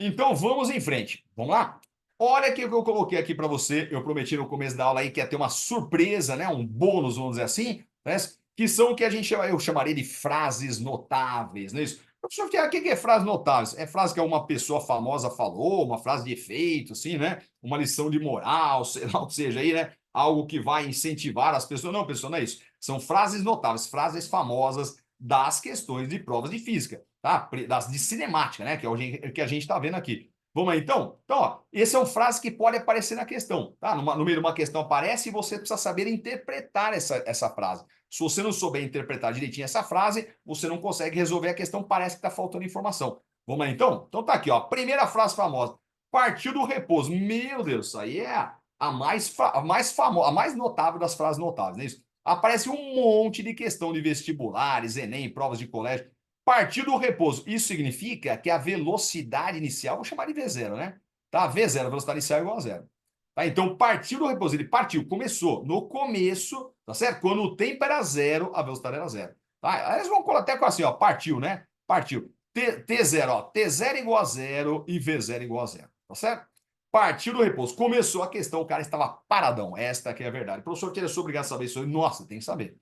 Então vamos em frente. Vamos lá? Olha o que eu coloquei aqui para você. Eu prometi no começo da aula aí que ia ter uma surpresa, né? Um bônus, vamos dizer assim, né? Que são o que eu chamaria de frases notáveis, não é isso? Professor, o que é frase notáveis? É frase que uma pessoa famosa falou, uma frase de efeito, assim, né? Uma lição de moral, sei lá o que seja aí, né? Algo que vai incentivar as pessoas. Não, pessoal, não é isso. São frases notáveis, frases famosas das questões de provas de física, tá? Das de cinemática, né? Que é o que a gente está vendo aqui. Vamos lá, então? Então, ó, essa é uma frase que pode aparecer na questão, tá? No meio de uma questão aparece e você precisa saber interpretar essa frase. Se você não souber interpretar direitinho essa frase, você não consegue resolver a questão, parece que está faltando informação. Vamos lá, então? Então tá aqui, ó. Primeira frase famosa. Partiu do repouso. Meu Deus, isso aí é a mais famosa, a mais notável das frases notáveis, não é isso? Aparece um monte de questão de vestibulares, Enem, provas de colégio. Partiu do repouso. Isso significa que a velocidade inicial, vou chamar de V0, né? Tá? V0, a velocidade inicial é igual a zero. Tá? Então, partiu do repouso. Ele partiu, começou. No começo, tá certo? Quando o tempo era zero, a velocidade era zero. Tá? Aí eles vão até com assim, ó, partiu, né? Partiu. T0, ó, T0 igual a zero e V0 igual a zero. Tá certo? Partiu do repouso. Começou a questão, o cara estava paradão. Esta que é a verdade. O professor, eu sou obrigado a saber isso. Nossa, tem que saber.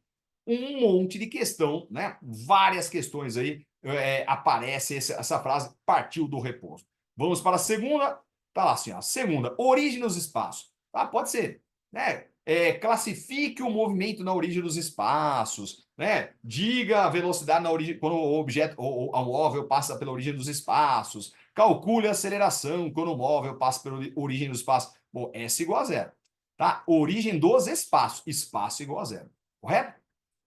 Um monte de questão, né? Várias questões aí aparece essa frase, partiu do repouso. Vamos para a segunda, tá lá assim, ó, segunda, origem dos espaços. Ah, pode ser, né? Classifique o movimento na origem dos espaços, né? Diga a velocidade na origem quando o objeto, o móvel passa pela origem dos espaços. Calcule a aceleração quando o móvel passa pela origem dos espaços. Bom, S igual a zero, tá? Origem dos espaços, espaço igual a zero, correto?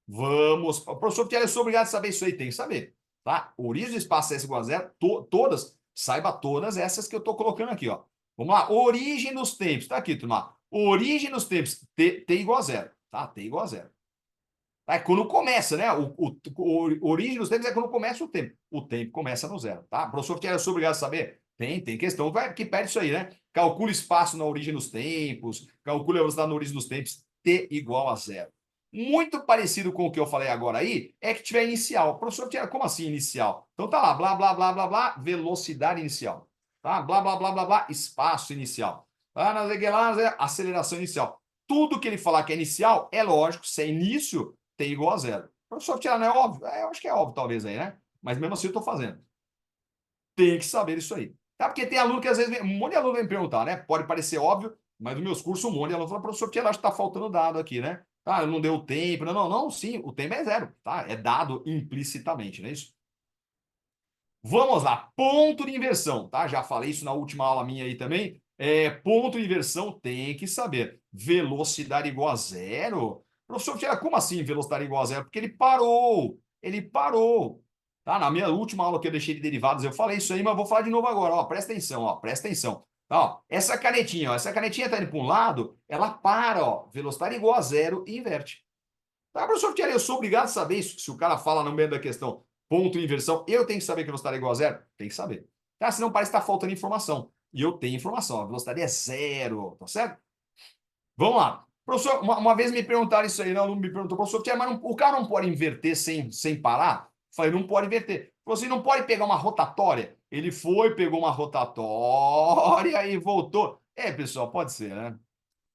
Vamos. Professor, eu sou obrigado a saber isso aí, tem que saber. Tá? Origem do espaço S igual a zero, todas, saiba todas essas que eu estou colocando aqui, ó. Vamos lá, origem dos tempos. Tá aqui, turma. Origem dos tempos, T igual a zero. Tá? T igual a zero. É quando começa, né? Origem dos tempos é quando começa o tempo. O tempo começa no zero, tá? Professor, eu sou obrigado a saber? Tem questão que pede isso aí, né? Calcule espaço na origem dos tempos, calcule a velocidade na origem dos tempos, T igual a zero. Muito parecido com o que eu falei agora aí, é que tiver inicial. Professor, como assim inicial? Então tá lá, blá, blá, blá, blá, blá, velocidade inicial. Tá? Blá, blá, blá, blá, blá, espaço inicial. Tá? Aceleração inicial. Tudo que ele falar que é inicial, é lógico, se é início, T igual a zero. Professor, tirar não é óbvio? Eu acho que é óbvio, talvez aí, né? Mas mesmo assim eu estou fazendo. Tem que saber isso aí. Tá? Porque tem aluno que às vezes, um monte de aluno vem me perguntar, né? Pode parecer óbvio, mas nos meus cursos, um monte de aluno fala, professor, acho que está faltando dado aqui, né? Ah, não deu tempo. Não, não, não, sim, o tempo é zero, tá? É dado implicitamente, não é isso? Vamos lá, ponto de inversão, tá? Já falei isso na última aula minha aí também. Ponto de inversão tem que saber. Velocidade igual a zero? Professor, como assim velocidade igual a zero? Porque ele parou. Ele parou. Tá? Na minha última aula que eu deixei de derivados, eu falei isso aí, mas vou falar de novo agora. Ó, presta atenção, ó, presta atenção. Tá, ó, essa canetinha tá indo para um lado, ela para, ó. Velocidade igual a zero e inverte. Tá, professor Thierry, eu sou obrigado a saber isso. Se o cara fala no meio da questão, ponto de inversão, eu tenho que saber que a velocidade é igual a zero? Tem que saber. Tá? Senão parece que está faltando informação. E eu tenho informação, a velocidade é zero, tá certo? Vamos lá. Professor, uma vez me perguntaram isso aí, né? O aluno me perguntou, professor Thierry, mas o cara não pode inverter sem parar? Falei, não pode inverter. Você não pode pegar uma rotatória. Ele foi, pegou uma rotatória e voltou. Pessoal, pode ser, né?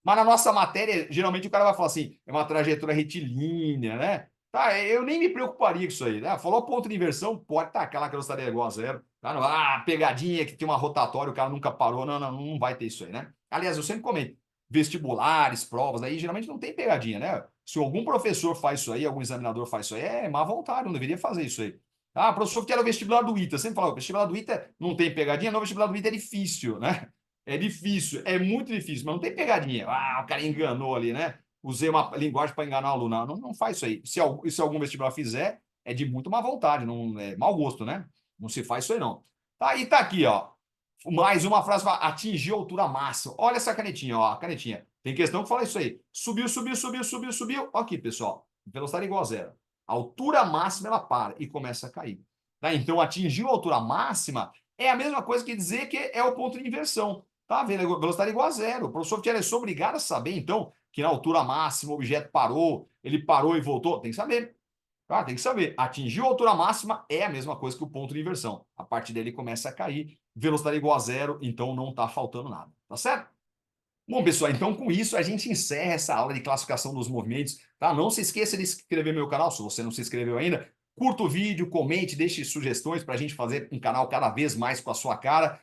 Mas na nossa matéria, geralmente o cara vai falar assim, é uma trajetória retilínea, né? Tá, eu nem me preocuparia com isso aí, né? Falou ponto de inversão, pode tacar lá que eu estaria igual a zero. Tá? Não, pegadinha que tem uma rotatória, o cara nunca parou. Não, não, não vai ter isso aí, né? Aliás, eu sempre comento, vestibulares, provas, aí geralmente não tem pegadinha, né? Se algum professor faz isso aí, algum examinador faz isso aí, é má vontade, não deveria fazer isso aí. Ah, professor que era o vestibular do ITA, sempre falava, o vestibular do ITA não tem pegadinha, não, o vestibular do ITA é difícil, né? É difícil, é muito difícil, mas não tem pegadinha. Ah, o cara enganou ali, né? Usei uma linguagem para enganar o aluno. Não, não faz isso aí. Se algum vestibular fizer, é de muito má vontade, não é mau gosto, né? Não se faz isso aí, não. Tá, e tá aqui, ó. Mais uma frase para atingir a altura máxima. Olha essa canetinha, ó, a canetinha. Tem questão que fala isso aí. Subiu, subiu, subiu, subiu, subiu. Ó aqui, pessoal. Velocidade igual a zero. A altura máxima ela para e começa a cair. Tá? Então, atingiu a altura máxima é a mesma coisa que dizer que é o ponto de inversão. Tá? Velocidade igual a zero. O professor Pierre é obrigado a saber, então, que na altura máxima o objeto parou, ele parou e voltou. Tem que saber. Ah, tem que saber. Atingiu a altura máxima é a mesma coisa que o ponto de inversão. A partir dele começa a cair. Velocidade igual a zero, então não está faltando nada. Tá certo? Bom, pessoal, então com isso a gente encerra essa aula de classificação dos movimentos, tá? Não se esqueça de se inscrever no meu canal, se você não se inscreveu ainda. Curta o vídeo, comente, deixe sugestões para a gente fazer um canal cada vez mais com a sua cara.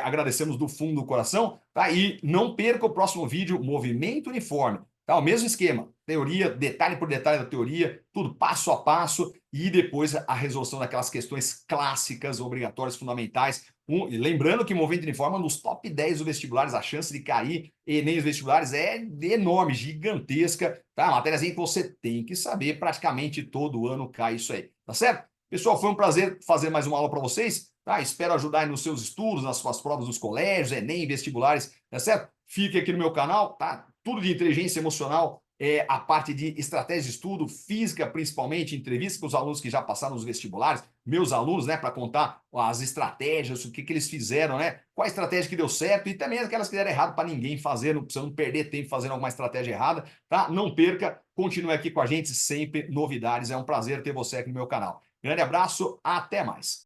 Agradecemos do fundo do coração, tá? E não perca o próximo vídeo, movimento uniforme, tá? O mesmo esquema, teoria, detalhe por detalhe da teoria, tudo passo a passo e depois a resolução daquelas questões clássicas, obrigatórias, fundamentais. Lembrando que movimento uniforme é um dos top 10 dos vestibulares, a chance de cair Enem os vestibulares é enorme, gigantesca, tá? Matérias que você tem que saber, praticamente todo ano cai isso aí, tá certo? Pessoal, foi um prazer fazer mais uma aula para vocês, tá? Espero ajudar aí nos seus estudos, nas suas provas dos colégios, Enem, vestibulares, tá certo? Fique aqui no meu canal, tá? Tudo de inteligência emocional, a parte de estratégia de estudo, física principalmente, entrevistas com os alunos que já passaram nos vestibulares, meus alunos, né, para contar as estratégias, o que, que eles fizeram, né, qual a estratégia que deu certo e também aquelas que deram errado para ninguém fazer, não precisa não perder tempo fazendo alguma estratégia errada, tá? Não perca, continue aqui com a gente, sempre novidades, é um prazer ter você aqui no meu canal. Grande abraço, até mais.